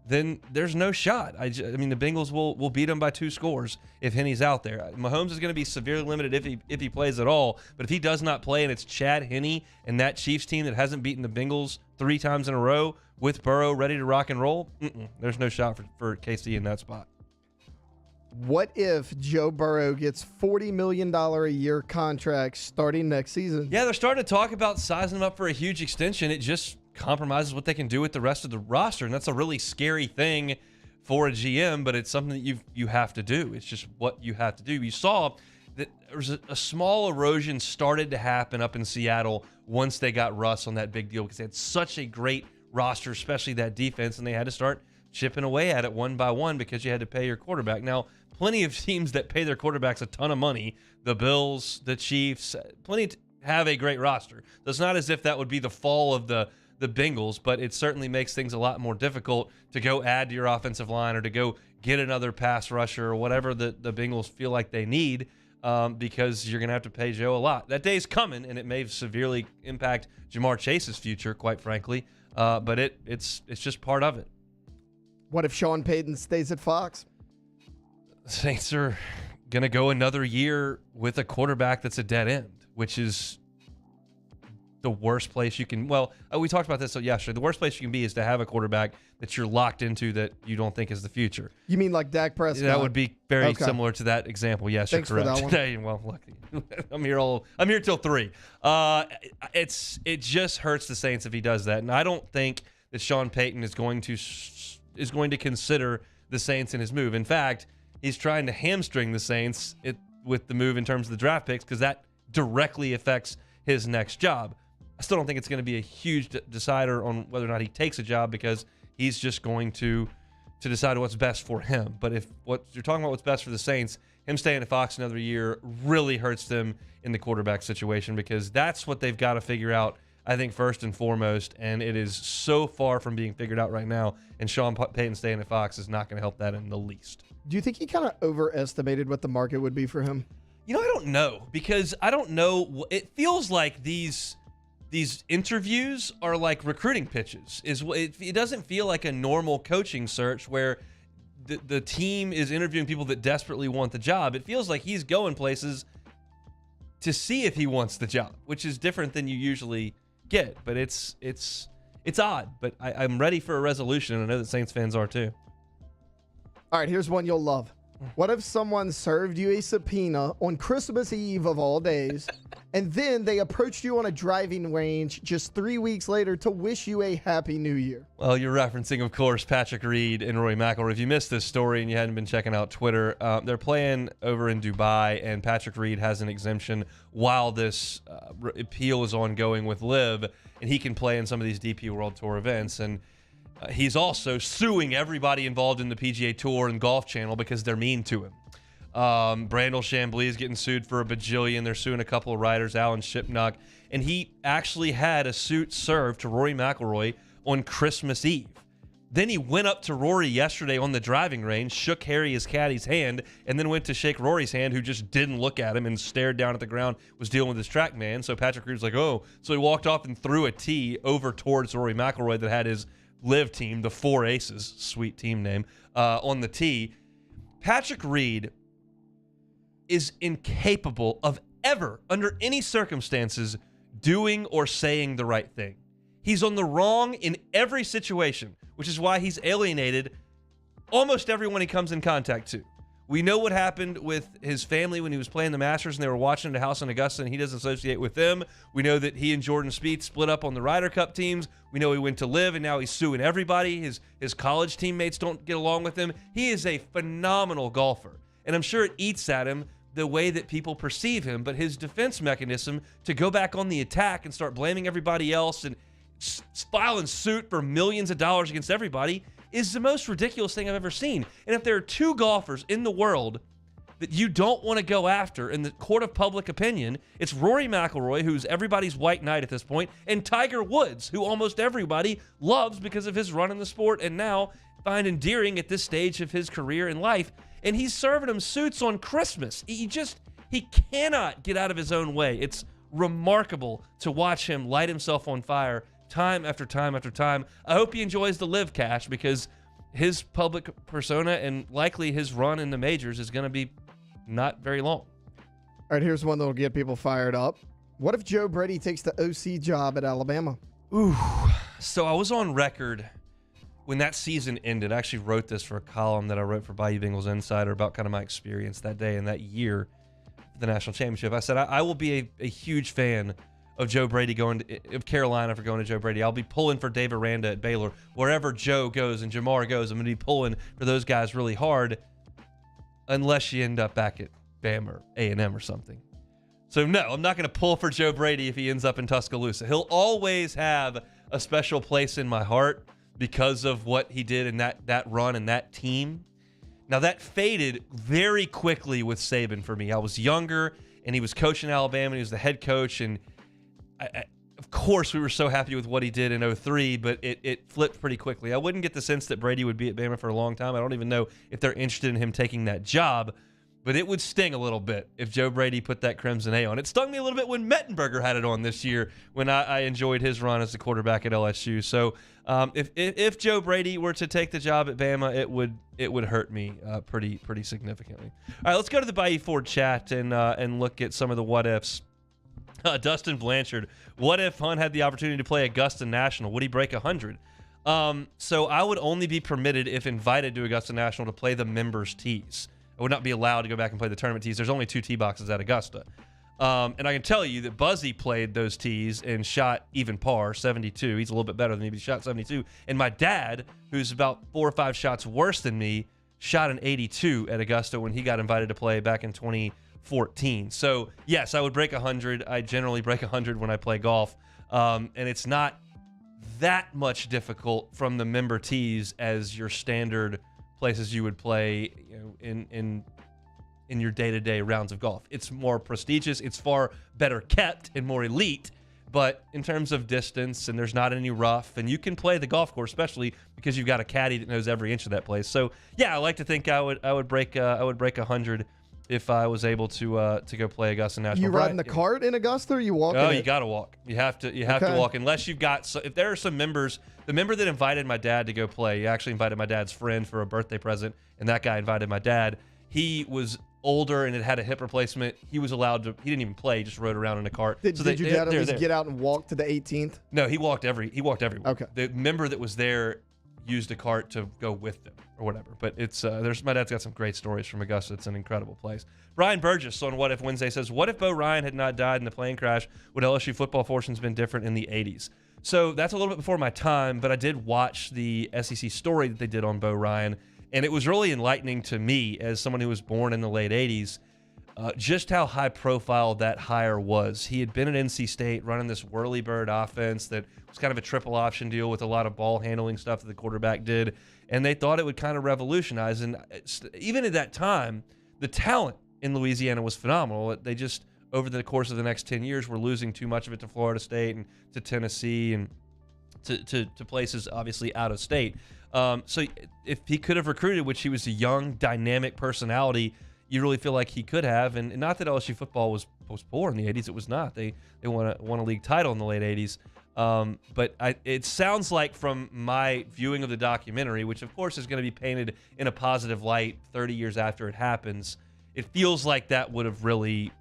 then there's no shot. I mean, the Bengals will beat them by 2 scores if Henne's out there. Mahomes is going to be severely limited if he plays at all. But if he does not play and it's Chad Henne and that Chiefs team that hasn't beaten the Bengals 3 times in a row with Burrow ready to rock and roll, there's no shot for KC in that spot. What if Joe Burrow gets $40 million a year contract starting next season? Yeah, they're starting to talk about sizing him up for a huge extension. It just compromises what they can do with the rest of the roster, and that's a really scary thing for a GM, but it's something that you have to do. It's just what you have to do. You saw that there was a small erosion started to happen up in Seattle once they got Russ on that big deal, because they had such a great roster, especially that defense, and they had to start chipping away at it one by one because you had to pay your quarterback. Now, plenty of teams that pay their quarterbacks a ton of money, the Bills, the Chiefs, plenty have a great roster. So it's not as if that would be the fall of the Bengals, but it certainly makes things a lot more difficult to go add to your offensive line or to go get another pass rusher or whatever the Bengals feel like they need, because you're going to have to pay Joe a lot. That day's coming, and it may severely impact Jamar Chase's future, quite frankly, but it's just part of it. What if Sean Payton stays at Fox? Saints are going to go another year with a quarterback that's a dead end, which is the worst place you can. Well, we talked about this yesterday. The worst place you can be is to have a quarterback that you're locked into that you don't think is the future. You mean like Dak Prescott? That would be very similar to that example. Yes, Thanks you're correct. for that one. Well, look, I'm here till 3. It just hurts the Saints if he does that, and I don't think that Sean Payton is going to consider the Saints in his move. In fact, he's trying to hamstring the Saints with the move in terms of the draft picks, because that directly affects his next job. I still don't think it's going to be a huge decider on whether or not he takes a job, because he's just going to decide what's best for him. But if what you're talking about what's best for the Saints, him staying at Fox another year really hurts them in the quarterback situation, because that's what they've got to figure out, I think, first and foremost, and it is so far from being figured out right now, and Sean Payton staying at Fox is not going to help that in the least. Do you think he kind of overestimated what the market would be for him? I don't know, because I don't know. It feels like these interviews are like recruiting pitches. It doesn't feel like a normal coaching search where the team is interviewing people that desperately want the job. It feels like he's going places to see if he wants the job, which is different than you usually get. But it's odd. But I'm ready for a resolution, and I know that Saints fans are too. All right, here's one you'll love. What if someone served you a subpoena on Christmas Eve of all days, and then they approached you on a driving range just 3 weeks later to wish you a Happy New Year? Well, you're referencing, of course, Patrick Reed and Rory McIlroy. If you missed this story and you hadn't been checking out Twitter, they're playing over in Dubai, and Patrick Reed has an exemption while this appeal is ongoing with LIV, and he can play in some of these DP World Tour events. And he's also suing everybody involved in the PGA Tour and Golf Channel because they're mean to him. Brandel Chambly is getting sued for a bajillion. They're suing a couple of riders, Alan Shipnuck. And he actually had a suit served to Rory McIlroy on Christmas Eve. Then he went up to Rory yesterday on the driving range, shook Harry, his caddy's hand, and then went to shake Rory's hand, who just didn't look at him and stared down at the ground, was dealing with his track man. So Patrick Reed was like, oh. So he walked off and threw a tee over towards Rory McIlroy that had his LIV team, the Four Aces, sweet team name, on the tee. Patrick Reed is incapable of ever, under any circumstances, doing or saying the right thing. He's on the wrong in every situation, which is why he's alienated almost everyone he comes in contact to. We know what happened with his family when he was playing the Masters and they were watching at a house in Augusta and he doesn't associate with them. We know that he and Jordan Spieth split up on the Ryder Cup teams. We know he went to LIV and now he's suing everybody. His college teammates don't get along with him. He is a phenomenal golfer. And I'm sure it eats at him the way that people perceive him, but his defense mechanism to go back on the attack and start blaming everybody else and filing suit for millions of dollars against everybody is the most ridiculous thing I've ever seen. And if there are two golfers in the world that you don't want to go after in the court of public opinion, it's Rory McIlroy, who's everybody's white knight at this point, and Tiger Woods, who almost everybody loves because of his run in the sport and now find endearing at this stage of his career and life. And he's serving them suits on Christmas. He cannot get out of his own way. It's remarkable to watch him light himself on fire time after time after time. I hope he enjoys the LIV cash because his public persona and likely his run in the majors is going to be not very long. All right, here's one that will get people fired up. What if Joe Brady takes the OC job at Alabama? Ooh, so I was on record when that season ended. I actually wrote this for a column that I wrote for Bayou Bengals Insider about kind of my experience that day and that year for the national championship. I said I will be a huge fan of Joe Brady of Carolina for going to Joe Brady. I'll be pulling for Dave Aranda at Baylor. Wherever Joe goes and Jamar goes, I'm going to be pulling for those guys really hard unless you end up back at Bama or A&M or something. So no, I'm not going to pull for Joe Brady if he ends up in Tuscaloosa. He'll always have a special place in my heart because of what he did in that run and that team. Now, that faded very quickly with Saban for me. I was younger, and he was coaching Alabama, and he was the head coach, and of course, we were so happy with what he did in 2003, but it flipped pretty quickly. I wouldn't get the sense that Brady would be at Bama for a long time. I don't even know if they're interested in him taking that job, but it would sting a little bit if Joe Brady put that Crimson A on. It stung me a little bit when Mettenberger had it on this year when I enjoyed his run as the quarterback at LSU. So if Joe Brady were to take the job at Bama, it would hurt me pretty significantly. All right, let's go to the Bayou Ford chat and look at some of the what ifs. Dustin Blanchard, what if Hunt had the opportunity to play Augusta National? Would he break 100? So I would only be permitted if invited to Augusta National to play the members' tees. I would not be allowed to go back and play the tournament tees. There's only 2 tee boxes at Augusta. And I can tell you that Buzzy played those tees and shot even par, 72. He's a little bit better than me, but he shot 72. And my dad, who's about 4 or 5 shots worse than me, shot an 82 at Augusta when he got invited to play back in 2014. So, yes, I would break 100. I generally break 100 when I play golf. And it's not that much difficult from the member tees as your standard places you would play, in your day-to-day rounds of golf. It's more prestigious, it's far better kept and more elite, but in terms of distance, and there's not any rough, and you can play the golf course, especially because you've got a caddy that knows every inch of that place. So yeah, I like to think I would break 100 if I was able to go play Augusta National. You riding the cart in Augusta, or you walking? Oh, you got to walk. You have to walk unless you've got. So if there are some members, the member that invited my dad to go play, he actually invited my dad's friend for a birthday present, and that guy invited my dad. He was older and had a hip replacement. He was allowed to. He didn't even play. He just rode around in a cart. Did your dad at least get out and walk to the 18th? No, he walked everywhere. Okay. The member that was there used a cart to go with them or whatever. But it's my dad's got some great stories from Augusta. It's an incredible place. Brian Burgess on What If Wednesday says, what if Bo Ryan had not died in the plane crash? Would LSU football fortunes been different in the 80s? So that's a little bit before my time, but I did watch the SEC story that they did on Bo Ryan, and it was really enlightening to me as someone who was born in the late 80s, just how high profile that hire was. He had been at NC State running this whirly-bird offense that was kind of a triple option deal with a lot of ball handling stuff that the quarterback did, and they thought it would kind of revolutionize. And even at that time, the talent in Louisiana was phenomenal. They just, over the course of the next 10 years, were losing too much of it to Florida State and to Tennessee and to places obviously out of state. So if he could have recruited, which he was a young, dynamic personality, you really feel like he could have. And not that LSU football was poor in the 80s. It was not. They won a league title in the late 80s. But it sounds like from my viewing of the documentary, which of course is going to be painted in a positive light 30 years after it happens, it feels like that would have really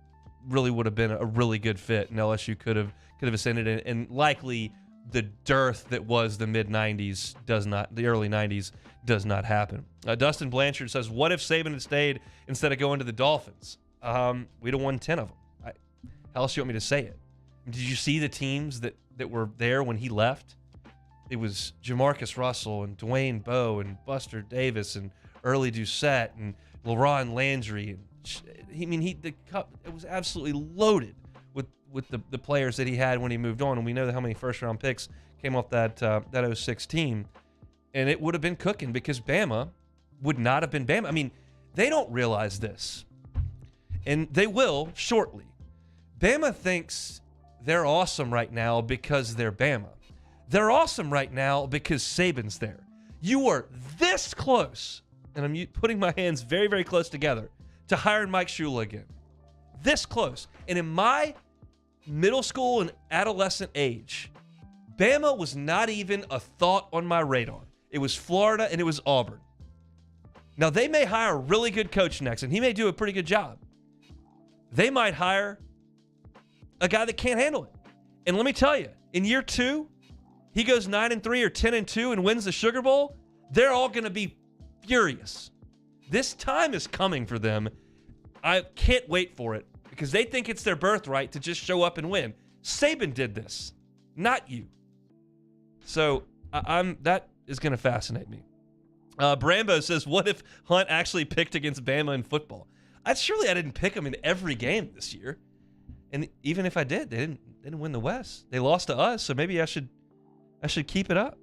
would have been a really good fit, and LSU could have ascended, and likely the dearth that was the mid-90s the early 90s does not happen. Dustin Blanchard says, what if Saban had stayed instead of going to the Dolphins? We'd have won 10 of them. How else do you want me to say it? Did you see the teams that were there when he left? It was Jamarcus Russell and Dwayne Bowe and Buster Davis and Early Doucette and LaRon Landry. It was absolutely loaded with the players that he had when he moved on, and we know how many first-round picks came off that 06 team, and it would have been cooking because Bama would not have been Bama. I mean, they don't realize this, and they will shortly. Bama thinks they're awesome right now because they're Bama. They're awesome right now because Saban's there. You are this close, and I'm putting my hands very, very close together, to hiring Mike Shula again. This close. And in my middle school and adolescent age, Bama was not even a thought on my radar. It was Florida and it was Auburn. Now, they may hire a really good coach next, and he may do a pretty good job. They might hire a guy that can't handle it. And let me tell you, in year 2, he goes 9-3 or 10-2 and wins the Sugar Bowl, they're all going to be furious. This time is coming for them. I can't wait for it because they think it's their birthright to just show up and win. Saban did this, not you. So that is going to fascinate me. Brambo says, what if Hunt actually picked against Bama in football? Surely I didn't pick them in every game this year. And even if I did, they didn't win the West. They lost to us, so maybe I should keep it up.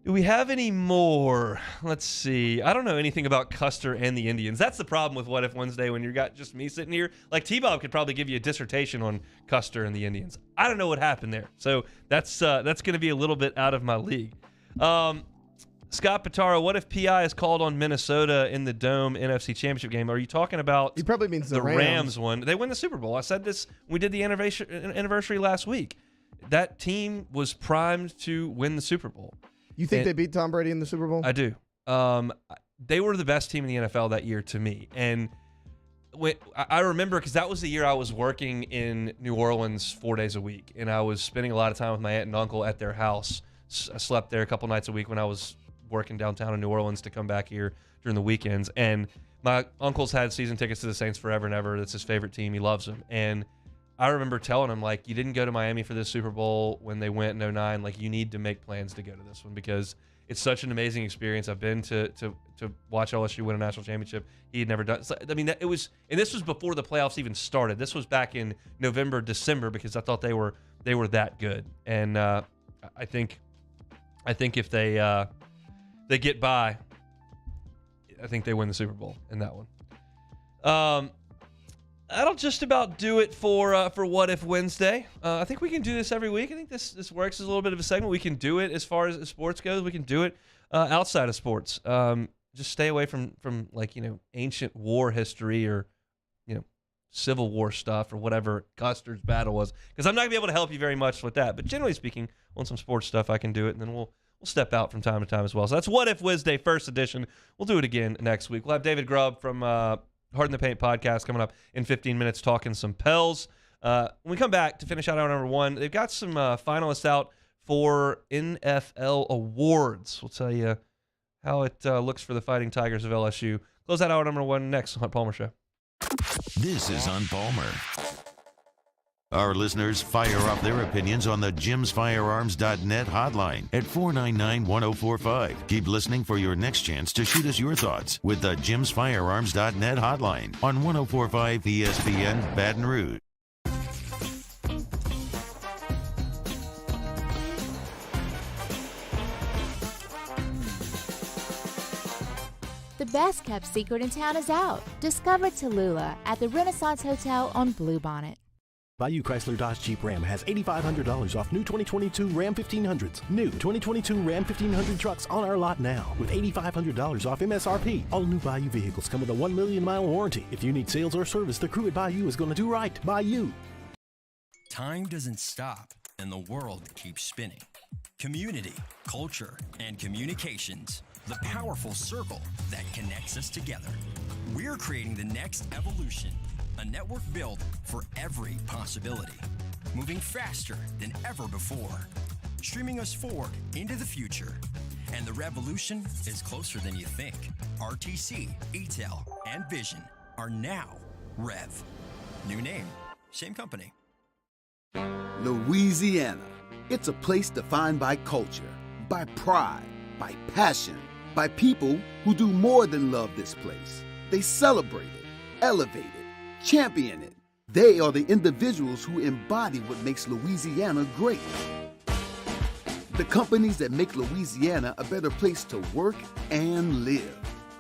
Do we have any more? Let's see. I don't know anything about Custer and the Indians. That's the problem with What If Wednesday when you've got just me sitting here. Like T-Bob could probably give you a dissertation on Custer and the Indians. I don't know what happened there. So that's going to be a little bit out of my league. Scott Pitaro, what if PI is called on Minnesota in the Dome NFC Championship game? Are you talking about he probably means the Rams one? They win the Super Bowl. I said this when we did the anniversary last week. That team was primed to win the Super Bowl. You think they beat Tom Brady in the Super Bowl? I do. They were the best team in the NFL that year to me. And I remember because that was the year I was working in New Orleans 4 days a week. And I was spending a lot of time with my aunt and uncle at their house. I slept there a couple nights a week when I was working downtown in New Orleans to come back here during the weekends. And my uncle's had season tickets to the Saints forever and ever. That's his favorite team. He loves them. And I remember telling him, like, you didn't go to Miami for this Super Bowl when they went in 09. Like, you need to make plans to go to this one because it's such an amazing experience. I've been to watch LSU win a national championship. He had never done. So, I mean, it was, and this was before the playoffs even started. This was back in November, December because I thought they were that good. And I think if they get by, I think they win the Super Bowl in that one. That'll just about do it for What If Wednesday. I think we can do this every week. I think this works as a little bit of a segment. We can do it as far as sports goes. We can do it outside of sports. Just stay away from like, ancient war history or, Civil War stuff or whatever Custer's battle was. Because I'm not going to be able to help you very much with that. But generally speaking, on some sports stuff, I can do it. And then we'll step out from time to time as well. So that's What If Wednesday, first edition. We'll do it again next week. We'll have David Grubb from Hard in the Paint podcast coming up in 15 minutes talking some Pels. When we come back to finish out hour number 1, they've got some finalists out for NFL awards. We'll tell you how it looks for the Fighting Tigers of LSU. Close that hour number 1 next on the Palmer Show. This is on Palmer. Our listeners fire off their opinions on the jimsfirearms.net hotline at 499-1045. Keep listening for your next chance to shoot us your thoughts with the jimsfirearms.net hotline on 1045 ESPN Baton Rouge. The best kept secret in town is out. Discover Tallulah at the Renaissance Hotel on Bluebonnet. Bayou Chrysler Dodge Jeep Ram has $8,500 off new 2022 Ram 1500s. New 2022 Ram 1500 trucks on our lot now with $8,500 off MSRP. All new Bayou vehicles come with a 1 million mile warranty. If you need sales or service, the crew at Bayou is going to do right by you. Time doesn't stop, and the world keeps spinning. Community, culture, and communications. The powerful circle that connects us together. We're creating the next evolution. A network built for every possibility. Moving faster than ever before. Streaming us forward into the future. And the revolution is closer than you think. RTC, ETEL, and Vision are now Rev. New name, same company. Louisiana. It's a place defined by culture, by pride, by passion, by people who do more than love this place. They celebrate it, elevate it, champion it. They are the individuals who embody what makes Louisiana great. The companies that make Louisiana a better place to work and live.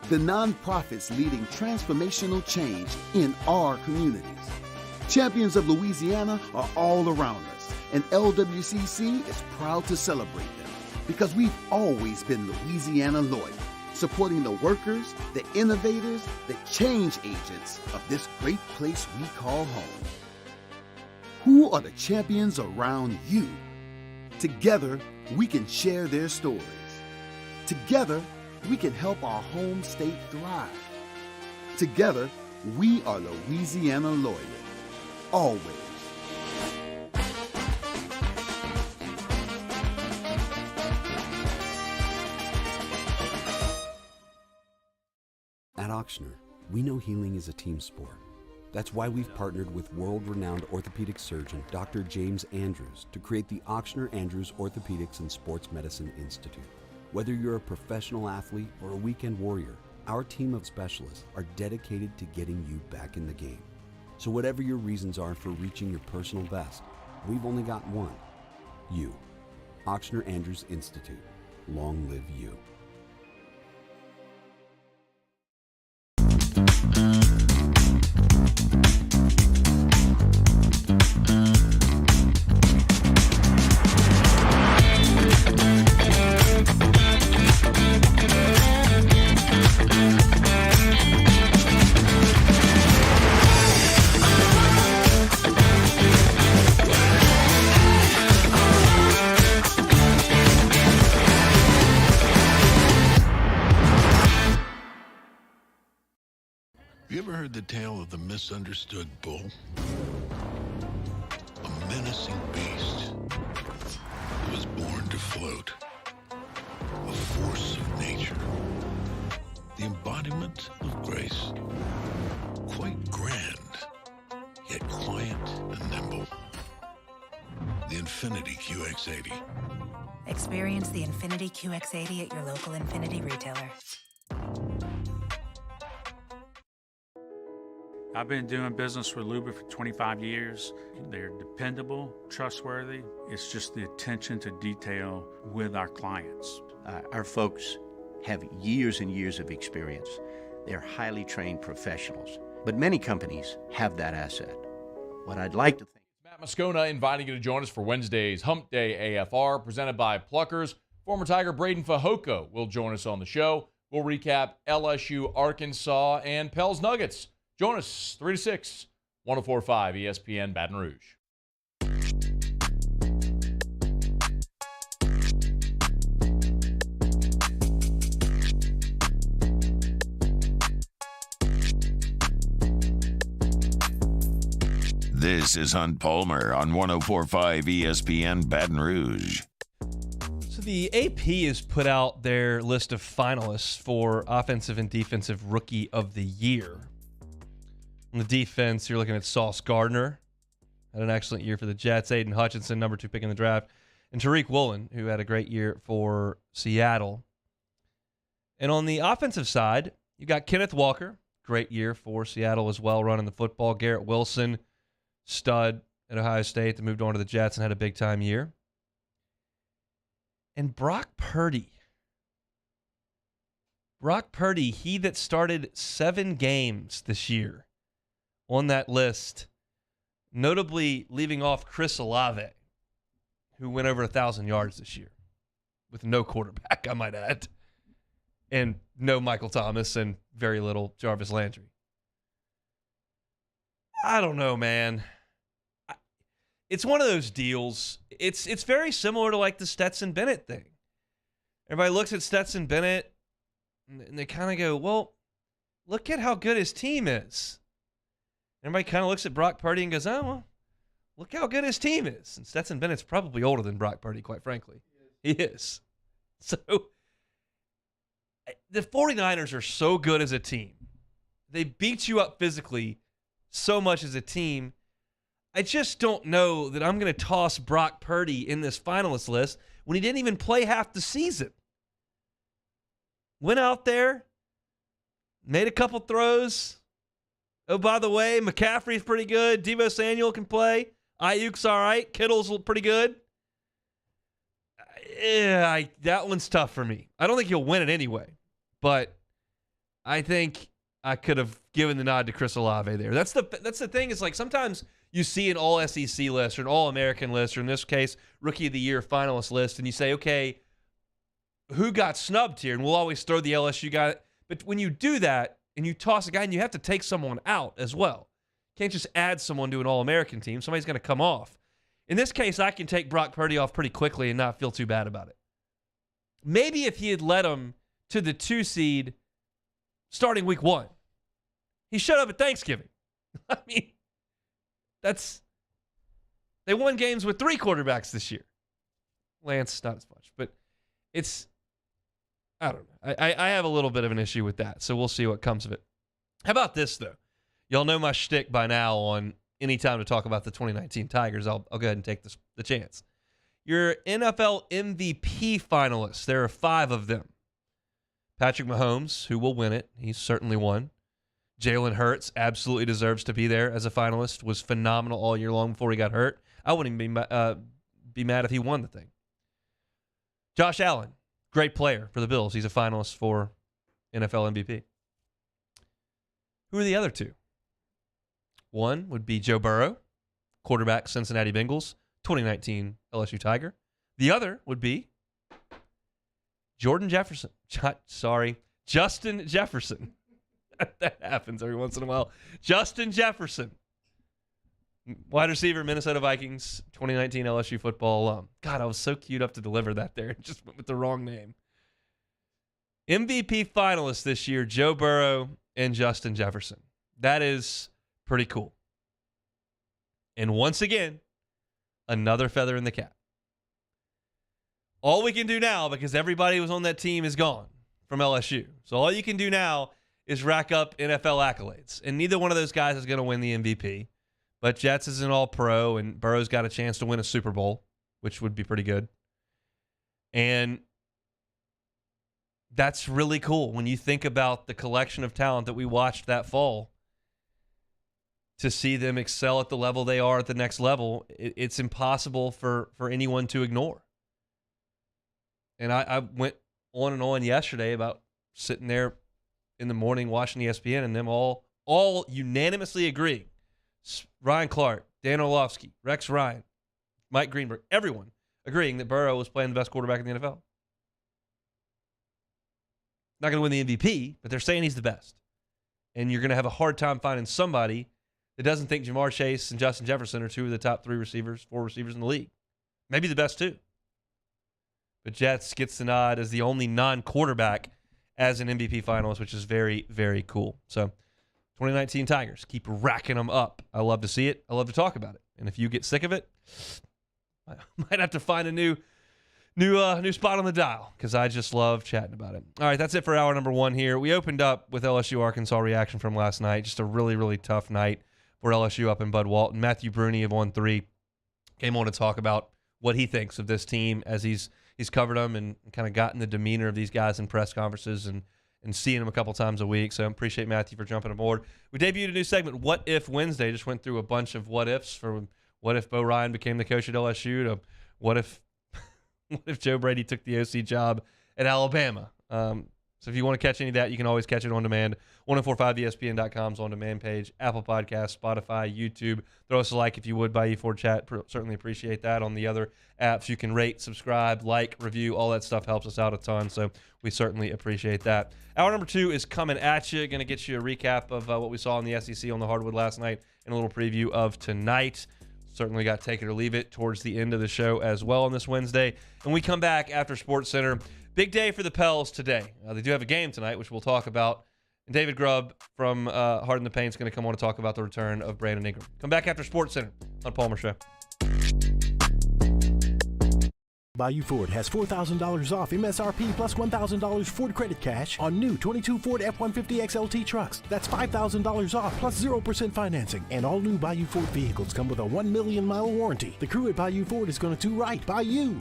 The nonprofits leading transformational change in our communities. Champions of Louisiana are all around us, and LWCC is proud to celebrate them because we've always been Louisiana loyal, supporting the workers, the innovators, the change agents of this great place we call home. Who are the champions around you? Together, we can share their stories. Together, we can help our home state thrive. Together, we are Louisiana loyal. Always. At Auctioner, we know healing is a team sport. That's why we've partnered with world-renowned orthopedic surgeon Dr. James Andrews to create the Auctioner Andrews Orthopedics and Sports Medicine Institute. Whether you're a professional athlete or a weekend warrior, our team of specialists are dedicated to getting you back in the game. So whatever your reasons are for reaching your personal best, we've only got one. You. Auctioner Andrews Institute. Long live you. You ever heard the tale of the misunderstood bull? A menacing beast that was born to float. A force of nature. The embodiment of grace. Quite grand, yet quiet and nimble. The Infinity QX80. Experience the Infinity QX80 at your local Infinity retailer. I've been doing business with Luba for 25 years. They're dependable, trustworthy. It's just the attention to detail with our clients. Our folks have years and years of experience. They're highly trained professionals. But many companies have that asset. What I'd like to think... Matt Moscona inviting you to join us for Wednesday's Hump Day AFR, presented by Pluckers. Former Tiger Braden Fajoko will join us on the show. We'll recap LSU, Arkansas, and Pels Nuggets. Join us 3 to 6, 104.5 ESPN Baton Rouge. This is Hunt Palmer on 104.5 ESPN Baton Rouge. The AP has put out their list of finalists for Offensive and Defensive Rookie of the Year. On the defense, you're looking at Sauce Gardner. Had an excellent year for the Jets. Aiden Hutchinson, number 2 pick in the draft. And Tariq Woolen, who had a great year for Seattle. And on the offensive side, you got Kenneth Walker. Great year for Seattle as well, running the football. Garrett Wilson, stud at Ohio State that moved on to the Jets and had a big-time year. And Brock Purdy. Brock Purdy, he that started 7 games this year on that list, notably leaving off Chris Olave, who went over 1,000 yards this year with no quarterback, I might add, and no Michael Thomas and very little Jarvis Landry. I don't know, man. It's one of those deals. It's very similar to like the Stetson Bennett thing. Everybody looks at Stetson Bennett and they kind of go, well, look at how good his team is. Everybody kind of looks at Brock Purdy and goes, oh, well, look how good his team is. And Stetson Bennett's probably older than Brock Purdy, quite frankly. He is. So the 49ers are so good as a team. They beat you up physically so much as a team. I just don't know that I'm going to toss Brock Purdy in this finalist list when he didn't even play half the season. Went out there, made a couple throws. Oh, by the way, McCaffrey's pretty good. Deebo Samuel can play. Ayuk's all right. Kittle's pretty good. Yeah, that one's tough for me. I don't think he'll win it anyway, but I think I could have given the nod to Chris Olave there. That's the thing. Is like sometimes you see an All-SEC list or an All-American list, or in this case, Rookie of the Year finalist list, and you say, okay, who got snubbed here? And we'll always throw the LSU guy. But when you do that and you toss a guy, and you have to take someone out as well. You can't just add someone to an All-American team. Somebody's going to come off. In this case, I can take Brock Purdy off pretty quickly and not feel too bad about it. Maybe if he had led him to the 2 seed starting week 1. He showed up at Thanksgiving. I mean, they won games with 3 quarterbacks this year. Lance, not as much, but I don't know. I have a little bit of an issue with that, so we'll see what comes of it. How about this, though? Y'all know my shtick by now on any time to talk about the 2019 Tigers. I'll go ahead and take the chance. Your NFL MVP finalists, there are 5 of them. Patrick Mahomes, who will win it. He's certainly won. Jalen Hurts absolutely deserves to be there as a finalist. Was phenomenal all year long before he got hurt. I wouldn't even be mad if he won the thing. Josh Allen, great player for the Bills. He's a finalist for NFL MVP. Who are the other 2? One would be Joe Burrow, quarterback, Cincinnati Bengals, 2019 LSU Tiger. The other would be Justin Jefferson. That happens every once in a while. Justin Jefferson, wide receiver, Minnesota Vikings, 2019 LSU football alum. God, I was so queued up to deliver that there. Just went with the wrong name. MVP finalists this year, Joe Burrow and Justin Jefferson. That is pretty cool. And once again, another feather in the cap. All we can do now, because everybody who was on that team is gone from LSU. So all you can do now is rack up NFL accolades. And neither one of those guys is going to win the MVP. But Jets is an all-pro, and Burrow's got a chance to win a Super Bowl, which would be pretty good. And that's really cool when you think about the collection of talent that we watched that fall. To see them excel at the level they are at the next level, it's impossible for anyone to ignore. And I went on and on yesterday about sitting there in the morning watching ESPN and them all unanimously agreeing. Ryan Clark, Dan Orlovsky, Rex Ryan, Mike Greenberg, everyone agreeing that Burrow was playing the best quarterback in the NFL. Not going to win the MVP, but they're saying he's the best. And you're going to have a hard time finding somebody that doesn't think Jamar Chase and Justin Jefferson are 2 of the top 4 receivers in the league. Maybe the best 2. But Jets gets the nod as the only non-quarterback as an MVP finalist, which is very, very cool. So 2019 Tigers, keep racking them up. I love to see it. I love to talk about it. And if you get sick of it, I might have to find a new new spot on the dial because I just love chatting about it. All right, that's it for hour number 1 here. We opened up with LSU Arkansas reaction from last night. Just a really, really tough night for LSU up in Bud Walton. Matthew Bruni of On 3 came on to talk about what he thinks of this team as he's covered them and kind of gotten the demeanor of these guys in press conferences and seeing them a couple times a week. So I appreciate Matthew for jumping aboard. We debuted a new segment, What If Wednesday. Just went through a bunch of what ifs, from what if Bo Ryan became the coach at LSU to what if Joe Brady took the OC job at Alabama. So if you want to catch any of that, you can always catch it on demand. 1045ESPN.com's on-demand page, Apple Podcasts, Spotify, YouTube. Throw us a like if you would, Bayou Ford Chat. Certainly appreciate that. On the other apps, you can rate, subscribe, like, review. All that stuff helps us out a ton, so we certainly appreciate that. Hour number 2 is coming at you. Going to get you a recap of what we saw in the SEC on the hardwood last night and a little preview of tonight. Certainly got Take It or Leave It towards the end of the show as well on this Wednesday. And we come back after Sports Center. Big day for the Pels today. They do have a game tonight, which we'll talk about. And David Grubb from Hard in the Paint is going to come on to talk about the return of Brandon Ingram. Come back after Sports Center on Palmer Show. Bayou Ford has $4,000 off MSRP plus $1,000 Ford credit cash on new 22 Ford F-150 XLT trucks. That's $5,000 off plus 0% financing. And all new Bayou Ford vehicles come with a 1 million mile warranty. The crew at Bayou Ford is going to do right by you.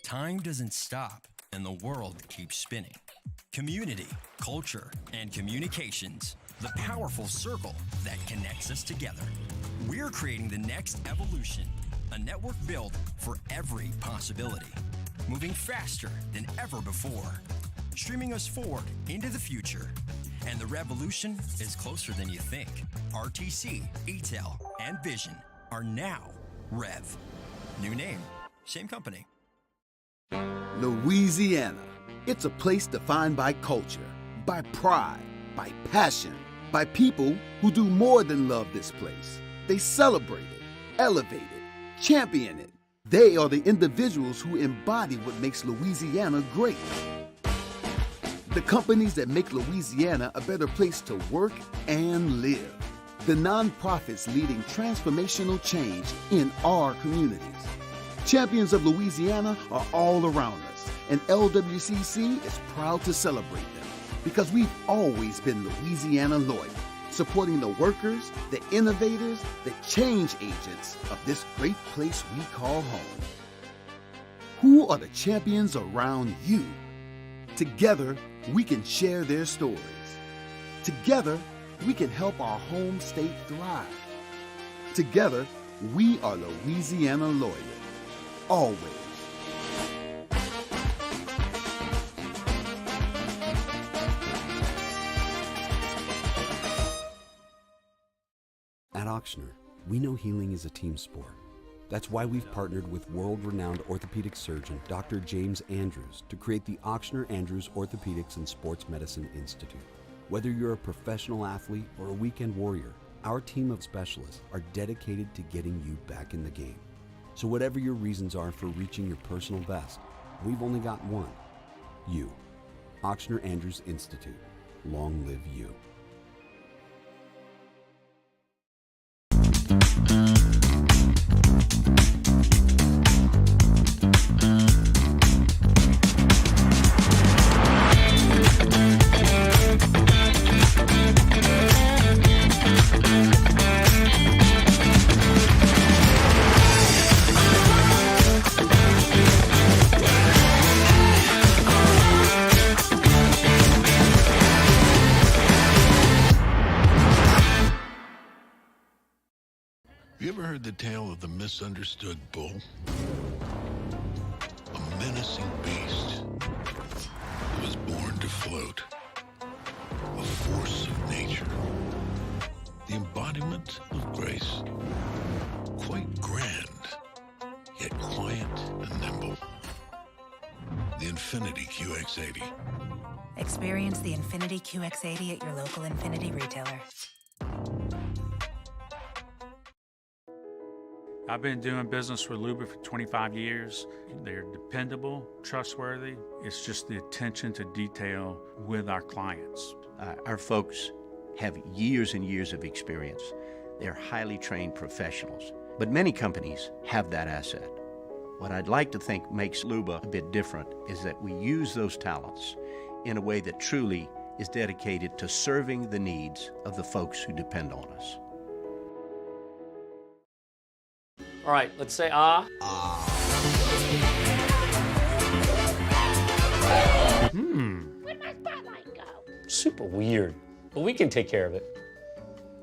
Time doesn't stop, and the world keeps spinning. Community, culture, and communications. The powerful circle that connects us together. We're creating the next evolution. A network built for every possibility. Moving faster than ever before. Streaming us forward into the future. And the revolution is closer than you think. RTC, ETEL, and Vision are now Rev. New name, same company. Louisiana. It's a place defined by culture, by pride, by passion, by people who do more than love this place. They celebrate it, elevate it, champion it. They are the individuals who embody what makes Louisiana great. The companies that make Louisiana a better place to work and live. The nonprofits leading transformational change in our communities. Champions of Louisiana are all around us, and LWCC is proud to celebrate them because we've always been Louisiana loyal, supporting the workers, the innovators, the change agents of this great place we call home. Who are the champions around you? Together, we can share their stories. Together, we can help our home state thrive. Together, we are Louisiana loyal. Always. At Auctioner, we know healing is a team sport. That's why we've partnered with world-renowned orthopedic surgeon Dr. James Andrews to create the Auctioner Andrews Orthopedics and Sports Medicine Institute. Whether you're a professional athlete or a weekend warrior, our team of specialists are dedicated to getting you back in the game. So whatever your reasons are for reaching your personal best, we've only got one. You. Auctioner Andrews Institute. Long live you. You ever heard the tale of the misunderstood bull? A menacing beast that was born to float. A force of nature. The embodiment of grace. Quite grand, yet quiet and nimble. The Infiniti QX80. Experience the Infiniti QX80 at your local Infiniti retailer. I've been doing business with Luba for 25 years. They're dependable, trustworthy. It's just the attention to detail with our clients. Our folks have years and years of experience. They're highly trained professionals. But many companies have that asset. What I'd like to think makes Luba a bit different is that we use those talents in a way that truly is dedicated to serving the needs of the folks who depend on us. All right, let's say ah. Where'd my spotlight go? Super weird, but we can take care of it.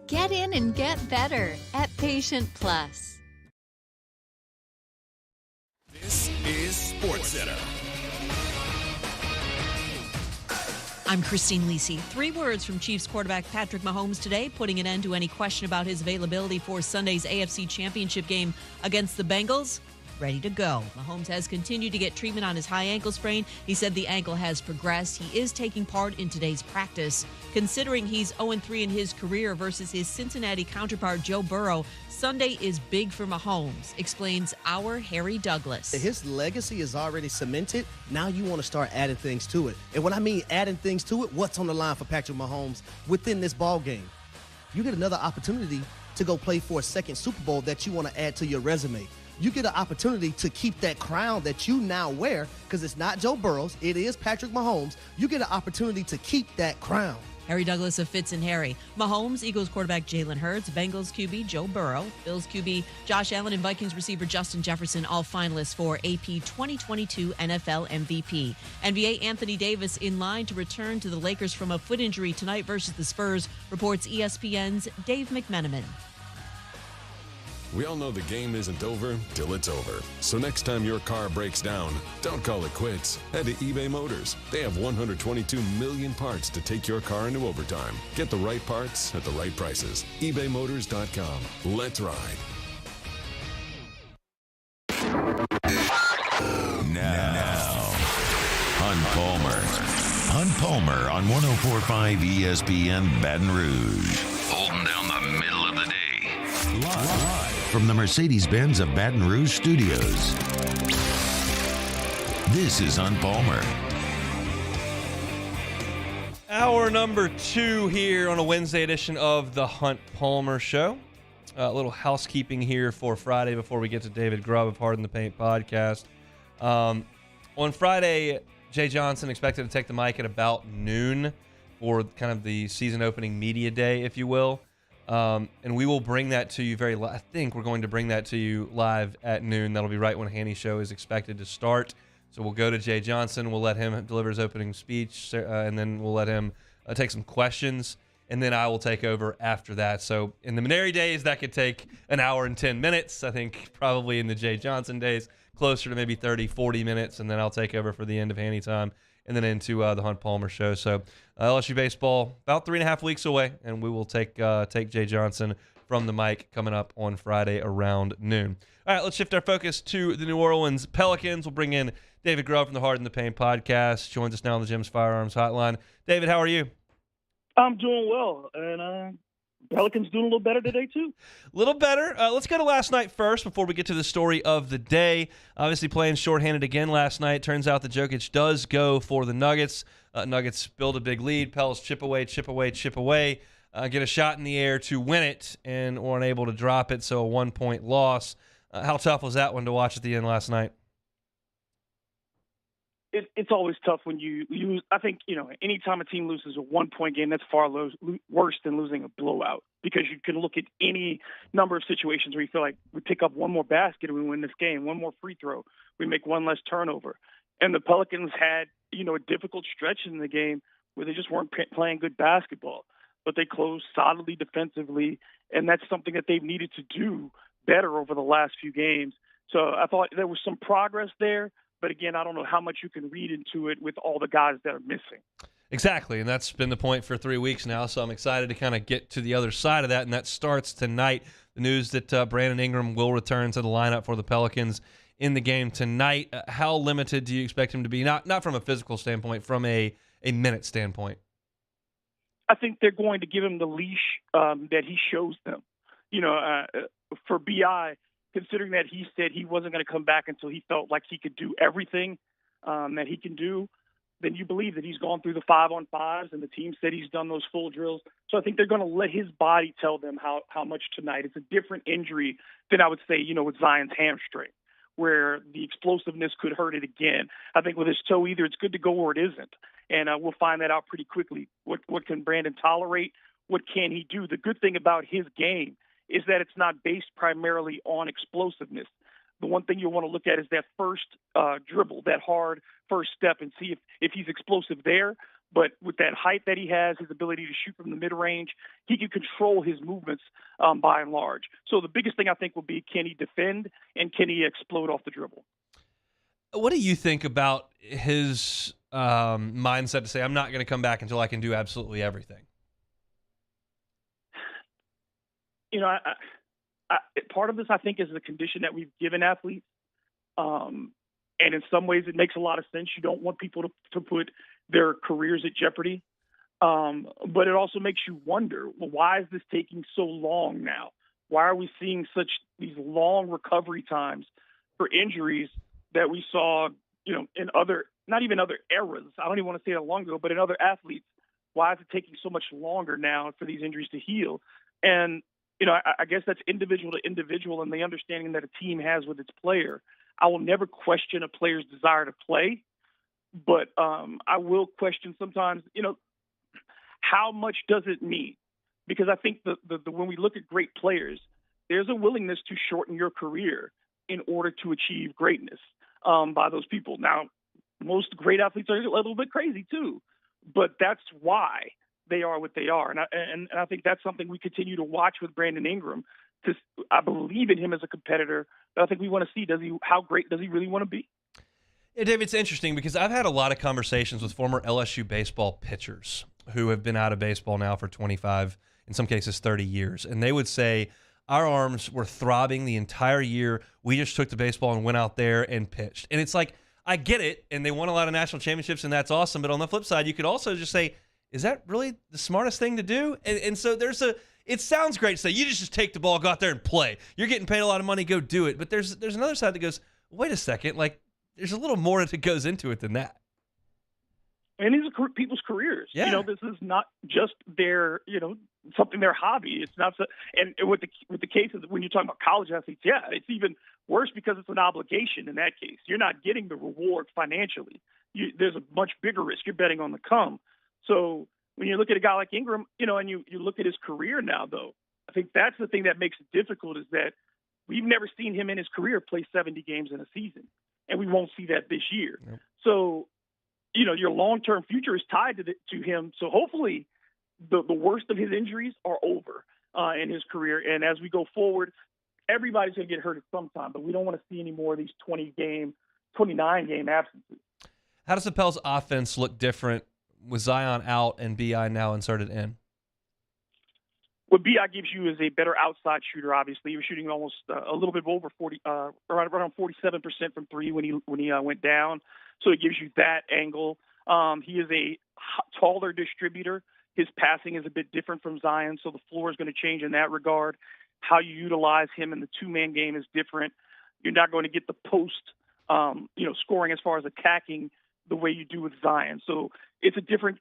Get in and get better at Patient Plus. This is SportsCenter. I'm Christine Lisi. 3 words from Chiefs quarterback Patrick Mahomes today, putting an end to any question about his availability for Sunday's AFC Championship game against the Bengals. Ready to go. Mahomes has continued to get treatment on his high ankle sprain. He said the ankle has progressed. He is taking part in today's practice. Considering he's 0-3 in his career versus his Cincinnati counterpart Joe Burrow, Sunday is big for Mahomes, explains our Harry Douglas. His legacy is already cemented. Now you want to start adding things to it. And when I mean adding things to it, what's on the line for Patrick Mahomes within this ball game? You get another opportunity to go play for a second Super Bowl that you want to add to your resume. You get an opportunity to keep that crown that you now wear, because it's not Joe Burrow's, it is Patrick Mahomes. You get an opportunity to keep that crown. Harry Douglas of Fitz and Harry. Mahomes, Eagles quarterback Jalen Hurts, Bengals QB Joe Burrow, Bills QB Josh Allen, and Vikings receiver Justin Jefferson, all finalists for AP 2022 NFL MVP. NBA Anthony Davis in line to return to the Lakers from a foot injury tonight versus the Spurs, reports ESPN's Dave McMenamin. We all know the game isn't over till it's over. So next time your car breaks down, don't call it quits. Head to eBay Motors. They have 122 million parts to take your car into overtime. Get the right parts at the right prices. ebaymotors.com. Let's ride. Now, Hunt Palmer. Hunt Palmer on 104.5 ESPN Baton Rouge. Holding down the middle of the day. Live from the Mercedes-Benz of Baton Rouge studios. This is Hunt Palmer. Hour number 2 here on a Wednesday edition of the Hunt Palmer Show. A little housekeeping here for Friday before we get to David Grubb of Hard in the Paint podcast. On Friday, Jay Johnson expected to take the mic at about noon for kind of the season opening media day, if you will. And we will bring that to you I think we're going to bring that to you live at noon. That'll be right when Hanny's show is expected to start. So we'll go to Jay Johnson. We'll let him deliver his opening speech, and then we'll let him take some questions. And then I will take over after that. So in the Maneri days, that could take an hour and 10 minutes. I think probably in the Jay Johnson days, closer to maybe 30, 40 minutes. And then I'll take over for the end of Hanny time and then into the Hunt Palmer Show. So LSU baseball about 3.5 weeks away, and we will take Jay Johnson from the mic coming up on Friday around noon. All right, let's shift our focus to the New Orleans Pelicans. We'll bring in David Grubb from the Hard in the Paint podcast. Joins us now on the Jim's Firearms Hotline. David, how are you? I'm doing well, and Pelicans doing a little better today, too. A little better. Let's go to last night first before we get to the story of the day. Obviously playing shorthanded again last night. Turns out that Jokic does go for the Nuggets. Nuggets build a big lead. Pels chip away, get a shot in the air to win it, and were unable to drop it, so a 1-point loss. How tough was that one to watch at the end last night? It's always tough when you lose. I think, anytime a team loses a 1-point game, that's far worse than losing a blowout, because you can look at any number of situations where you feel like we pick up one more basket and we win this game, one more free throw, we make one less turnover. And the Pelicans had, a difficult stretch in the game where they just weren't playing good basketball, but they closed solidly defensively, and that's something that they've needed to do better over the last few games. So I thought there was some progress there. But again, I don't know how much you can read into it with all the guys that are missing. Exactly, and that's been the point for 3 weeks now, so I'm excited to kind of get to the other side of that, and that starts tonight. The news that Brandon Ingram will return to the lineup for the Pelicans in the game tonight. How limited do you expect him to be? Not from a physical standpoint, from a minute standpoint. I think they're going to give him the leash that he shows them. For B.I., considering that he said he wasn't going to come back until he felt like he could do everything that he can do, then you believe that he's gone through the 5-on-5s, and the team said he's done those full drills. So I think they're going to let his body tell them how much tonight. It's a different injury than I would say, with Zion's hamstring, where the explosiveness could hurt it again. I think with his toe, either it's good to go or it isn't. And we'll find that out pretty quickly. What can Brandon tolerate? What can he do? The good thing about his game is that it's not based primarily on explosiveness. The one thing you want to look at is that first dribble, that hard first step, and see if he's explosive there. But with that height that he has, his ability to shoot from the mid-range, he can control his movements by and large. So the biggest thing I think will be, can he defend and can he explode off the dribble? What do you think about his mindset to say, I'm not going to come back until I can do absolutely everything? You know, part of this, I think, is the condition that we've given athletes. And in some ways, it makes a lot of sense. You don't want people to put their careers at jeopardy. But it also makes you wonder, well, why is this taking so long now? Why are we seeing these long recovery times for injuries that we saw, in other, not even other eras? I don't even want to say that long ago, but in other athletes. Why is it taking so much longer now for these injuries to heal? And, I guess that's individual to individual and the understanding that a team has with its player. I will never question a player's desire to play, but I will question sometimes, how much does it mean? Because I think the when we look at great players, there's a willingness to shorten your career in order to achieve greatness by those people. Now, most great athletes are a little bit crazy too, but that's why they are what they are. And I think that's something we continue to watch with Brandon Ingram. I believe in him as a competitor, but I think we want to see, how great does he really want to be? Yeah, Dave, it's interesting because I've had a lot of conversations with former LSU baseball pitchers who have been out of baseball now for 25, in some cases 30 years. And they would say, our arms were throbbing the entire year. We just took the baseball and went out there and pitched. And it's like, I get it, and they won a lot of national championships, and that's awesome. But on the flip side, you could also just say, is that really the smartest thing to do? And so it sounds great to say, you just take the ball, go out there and play. You're getting paid a lot of money, go do it. But there's another side that goes, wait a second, like there's a little more that goes into it than that. And these are people's careers. Yeah. This is not just their, something their hobby. It's not. And with the case of when you're talking about college athletes, yeah, it's even worse because it's an obligation in that case. You're not getting the reward financially. There's a much bigger risk. You're betting on the come. So when you look at a guy like Ingram, and you look at his career now, though, I think that's the thing that makes it difficult is that we've never seen him in his career play 70 games in a season, and we won't see that this year. Yep. So, your long-term future is tied to him. So hopefully the worst of his injuries are over in his career. And as we go forward, everybody's going to get hurt at some time, but we don't want to see any more of these 29-game absences. How does the Pels offense look different with Zion out and B.I. now inserted in? What B.I. gives you is a better outside shooter, obviously. He was shooting almost a little bit over 40, around 47% from three when he went down. So it gives you that angle. He is a taller distributor. His passing is a bit different from Zion, so the floor is going to change in that regard. How you utilize him in the two-man game is different. You're not going to get the post, scoring as far as attacking the way you do with Zion. So it's a different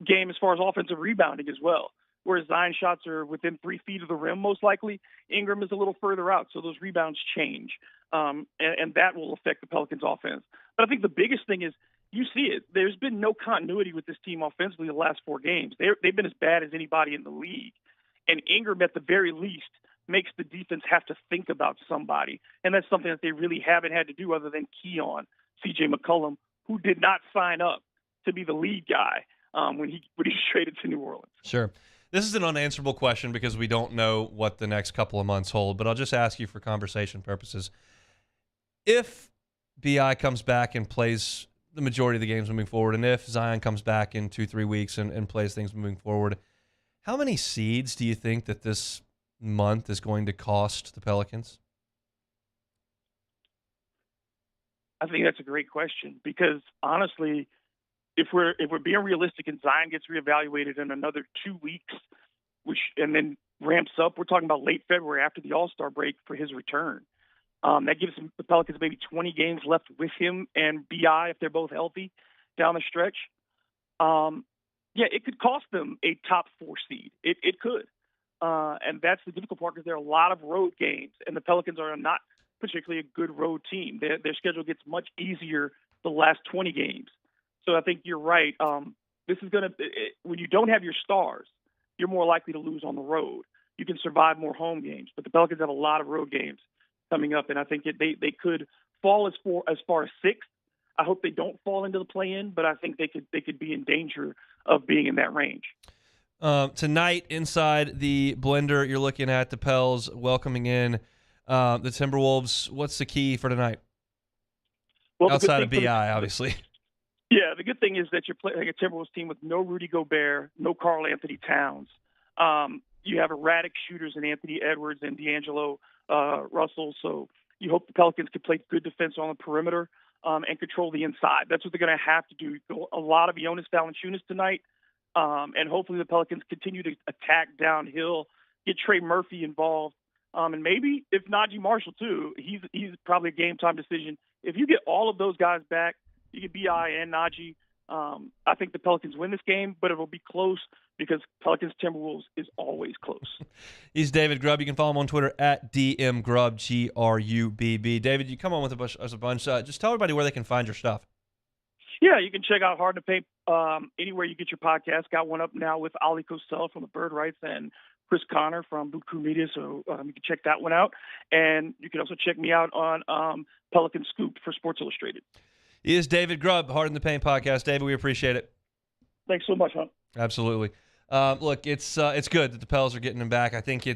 game as far as offensive rebounding as well. Whereas Zion shots are within 3 feet of the rim, most likely, Ingram is a little further out, so those rebounds change. And that will affect the Pelicans' offense. But I think the biggest thing is you see it. There's been no continuity with this team offensively the last 4 games. They've been as bad as anybody in the league. And Ingram, at the very least, makes the defense have to think about somebody. And that's something that they really haven't had to do other than key on C.J. McCollum, who did not sign up to be the lead guy when he traded to New Orleans. Sure. This is an unanswerable question because we don't know what the next couple of months hold, but I'll just ask you for conversation purposes. If B.I. comes back and plays the majority of the games moving forward, and if Zion comes back in 2-3 weeks and plays things moving forward, how many seeds do you think that this month is going to cost the Pelicans? I think that's a great question because, honestly, if we're being realistic and Zion gets reevaluated in another 2 weeks, and then ramps up, we're talking about late February after the All-Star break for his return. That gives the Pelicans maybe 20 games left with him and B.I. if they're both healthy down the stretch. It could cost them a top 4 seed. It could. And that's the difficult part because there are a lot of road games, and the Pelicans are not particularly a good road team. Their schedule gets much easier the last 20 games. So I think you're right. This is going to – when you don't have your stars, you're more likely to lose on the road. You can survive more home games. But the Pelicans have a lot of road games coming up, and I think they could fall as far as sixth. I hope they don't fall into the play-in, but I think they could be in danger of being in that range. Tonight, inside the blender, you're looking at the Pels welcoming in the Timberwolves. What's the key for tonight? Well, outside of BI, obviously. Yeah, the good thing is that you're playing a Timberwolves team with no Rudy Gobert, no Karl Anthony Towns. You have erratic shooters in Anthony Edwards and D'Angelo Russell, so you hope the Pelicans can play good defense on the perimeter and control the inside. That's what they're going to have to do. A lot of Jonas Valanciunas tonight, and hopefully the Pelicans continue to attack downhill, get Trey Murphy involved, and maybe if Najee Marshall too. He's probably a game-time decision. If you get all of those guys back, you get B.I. and Najee, I think the Pelicans win this game, but it'll be close because Pelicans-Timberwolves is always close. He's David Grubb. You can follow him on Twitter at DMGrubb, G-R-U-B-B. David, you come on with us a bunch. Just tell everybody where they can find your stuff. Yeah, you can check out Hard to Paint anywhere you get your podcast. Got one up now with Ali Cosell from the Bird Rights and Chris Connor from Boot Crew Media, so you can check that one out. And you can also check me out on Pelican Scoop for Sports Illustrated. He is David Grubb, Hard in the Paint podcast. David, we appreciate it. Thanks so much, Hunt. Absolutely. Look, it's good that the Pels are getting him back. I think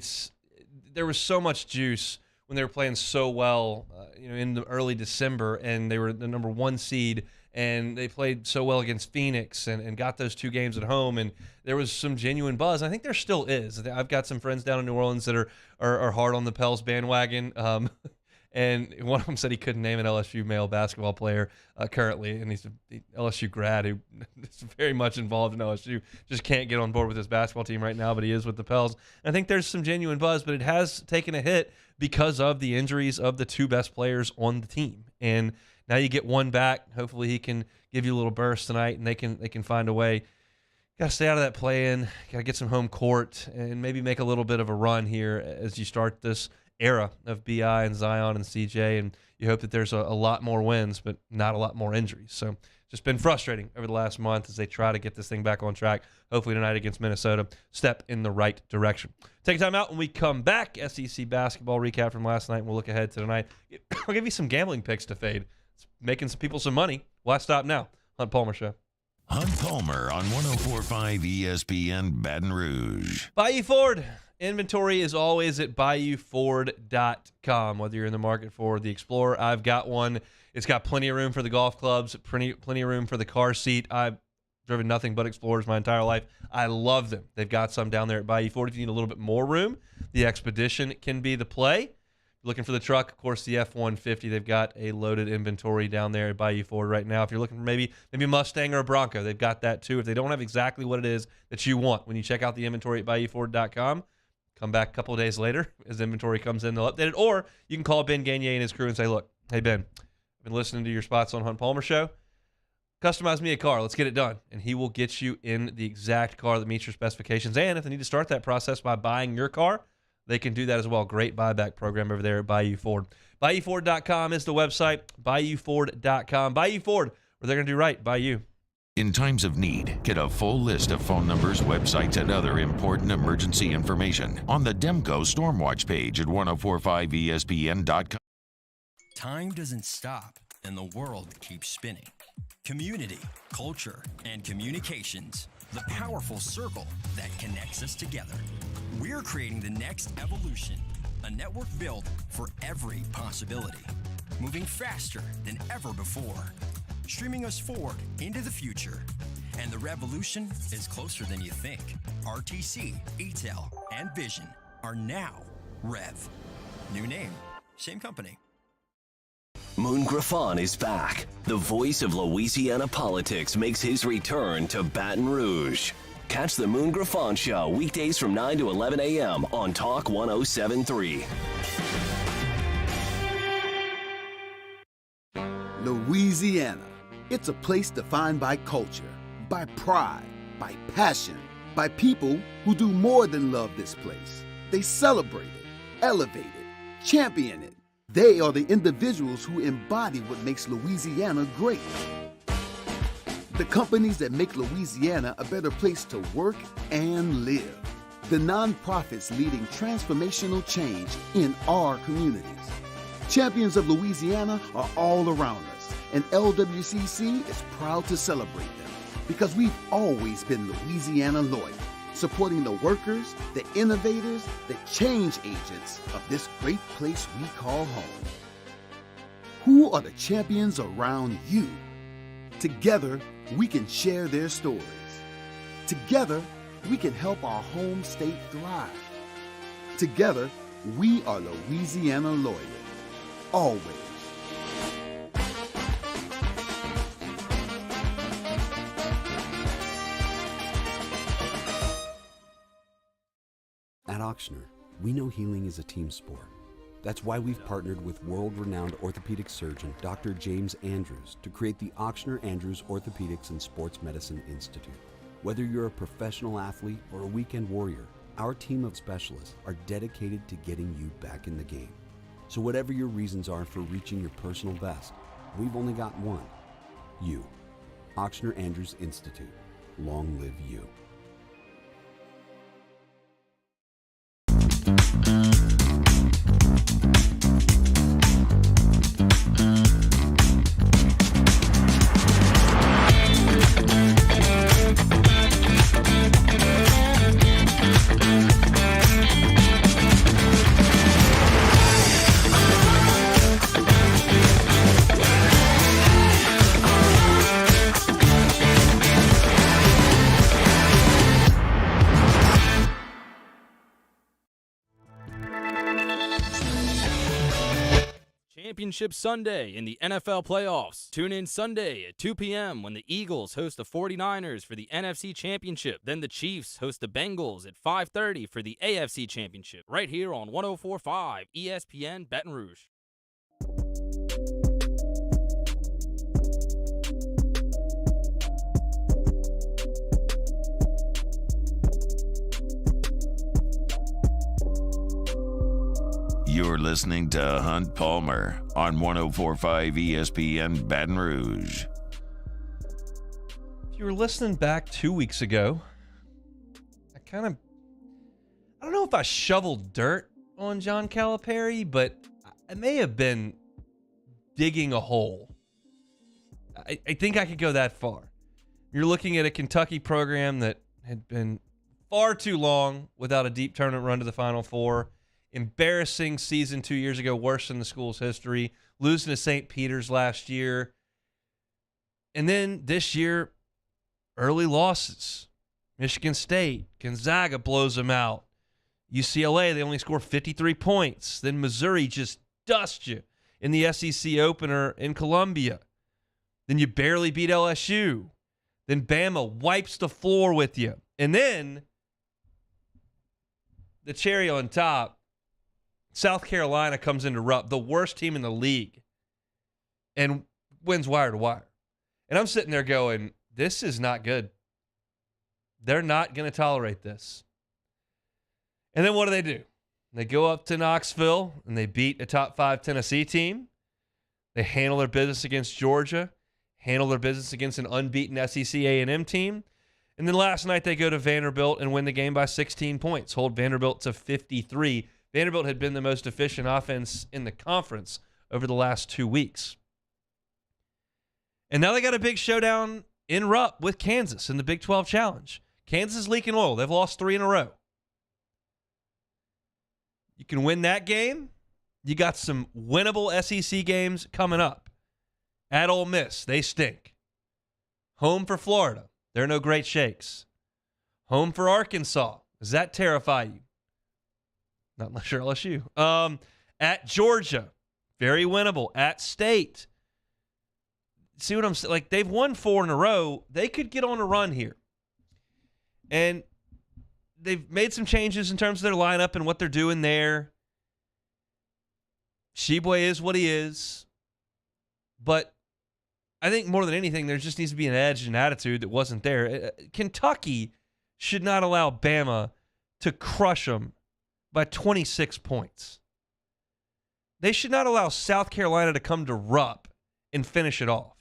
there was so much juice when they were playing so well, in the early December, and they were the number 1 seed, and they played so well against Phoenix and got those 2 games at home, and there was some genuine buzz. I think there still is. I've got some friends down in New Orleans that are hard on the Pels bandwagon. And one of them said he couldn't name an LSU male basketball player currently, and he's an LSU grad who is very much involved in LSU, just can't get on board with his basketball team right now, but he is with the Pels. And I think there's some genuine buzz, but it has taken a hit because of the injuries of the 2 best players on the team. And now you get one back. Hopefully he can give you a little burst tonight, and they can find a way. Got to stay out of that play-in, got to get some home court, and maybe make a little bit of a run here as you start this era of BI and Zion and CJ, and you hope that there's a lot more wins, but not a lot more injuries. So just been frustrating over the last month as they try to get this thing back on track. Hopefully tonight against Minnesota, step in the right direction. Take time out when we come back. SEC basketball recap from last night, and we'll look ahead to tonight. I'll give you some gambling picks to fade. It's making some people some money. Why stop now? Hunt Palmer Show. Hunt Palmer on 104.5 ESPN Baton Rouge. Bayou Ford. Inventory is always at BayouFord.com. Whether you're in the market for the Explorer, I've got one. It's got plenty of room for the golf clubs, plenty of room for the car seat. I've driven nothing but Explorers my entire life. I love them. They've got some down there at Bayou Ford. If you need a little bit more room, the Expedition can be the play. Looking for the truck, of course, the F-150. They've got a loaded inventory down there at Bayou Ford right now. If you're looking for maybe a Mustang or a Bronco, they've got that too. If they don't have exactly what it is that you want, when you check out the inventory at BayouFord.com, come back a couple of days later as inventory comes in, they'll update it. Or you can call Ben Gagne and his crew and say, look, hey, Ben, I've been listening to your spots on Hunt Palmer Show. Customize me a car. Let's get it done. And he will get you in the exact car that meets your specifications. And if they need to start that process by buying your car, they can do that as well. Great buyback program over there at Bayou Ford. BayouFord.com is the website. BayouFord.com. Bayou Ford, where they're going to do right by you. In times of need, get a full list of phone numbers, websites, and other important emergency information on the Demco Stormwatch page at 1045ESPN.com. Time doesn't stop, and the world keeps spinning. Community, culture, and communications, the powerful circle that connects us together. We're creating the next evolution, a network built for every possibility, moving faster than ever before, streaming us forward into the future. And the revolution is closer than you think. RTC, ATEL, and Vision are now Rev. New name, same company. Moon Griffon is back. The voice of Louisiana politics makes his return to Baton Rouge. Catch the Moon Griffon Show weekdays from 9 to 11 a.m. on Talk 107.3. Louisiana. It's a place defined by culture, by pride, by passion, by people who do more than love this place. They celebrate it, elevate it, champion it. They are the individuals who embody what makes Louisiana great. The companies that make Louisiana a better place to work and live. The nonprofits leading transformational change in our communities. Champions of Louisiana are all around us, and LWCC is proud to celebrate them because we've always been Louisiana loyal, supporting the workers, the innovators, the change agents of this great place we call home. Who are the champions around you? Together, we can share their stories. Together, we can help our home state thrive. Together, we are Louisiana loyal. Always. At Auctioner, we know healing is a team sport. That's why we've partnered with world-renowned orthopedic surgeon Dr. James Andrews to create the Auctioner Andrews Orthopedics and Sports Medicine Institute. Whether you're a professional athlete or a weekend warrior, our team of specialists are dedicated to getting you back in the game. So whatever your reasons are for reaching your personal best, we've only got one. You. Auctioner Andrews Institute. Long live you. Championship Sunday in the NFL playoffs. Tune in Sunday at 2 p.m. when the Eagles host the 49ers for the NFC Championship. Then the Chiefs host the Bengals at 5:30 for the AFC Championship. Right here on 104.5 ESPN Baton Rouge. You're listening to Hunt Palmer on 104.5 ESPN Baton Rouge. If you were listening back 2 weeks ago, I don't know if I shoveled dirt on John Calipari, but I may have been digging a hole. I think I could go that far. You're looking at a Kentucky program that had been far too long without a deep tournament run to the Final Four. Embarrassing season 2 years ago, worse in the school's history. Losing to St. Peter's last year. And then this year, early losses. Michigan State, Gonzaga blows them out. UCLA, they only score 53 points. Then Missouri just dusts you in the SEC opener in Columbia. Then you barely beat LSU. Then Bama wipes the floor with you. And then the cherry on top, South Carolina comes into Rupp, the worst team in the league, and wins wire to wire. And I'm sitting there going, this is not good. They're not going to tolerate this. And then what do? They go up to Knoxville, and they beat a top 5 Tennessee team. They handle their business against Georgia, handle their business against an unbeaten SEC A&M team. And then last night they go to Vanderbilt and win the game by 16 points, hold Vanderbilt to 53. Vanderbilt had been the most efficient offense in the conference over the last 2 weeks. And now they got a big showdown in Rupp with Kansas in the Big 12 Challenge. Kansas is leaking oil. They've lost 3 in a row. You can win that game. You got some winnable SEC games coming up. At Ole Miss, they stink. Home for Florida. They're no great shakes. Home for Arkansas. Does that terrify you? Not unless you're LSU. At Georgia, very winnable. At State. See what I'm saying? Like, they've won 4 in a row. They could get on a run here. And they've made some changes in terms of their lineup and what they're doing there. Sheboy is what he is. But I think more than anything, there just needs to be an edge and attitude that wasn't there. Kentucky should not allow Bama to crush them by 26 points. They should not allow South Carolina to come to Rupp and finish it off.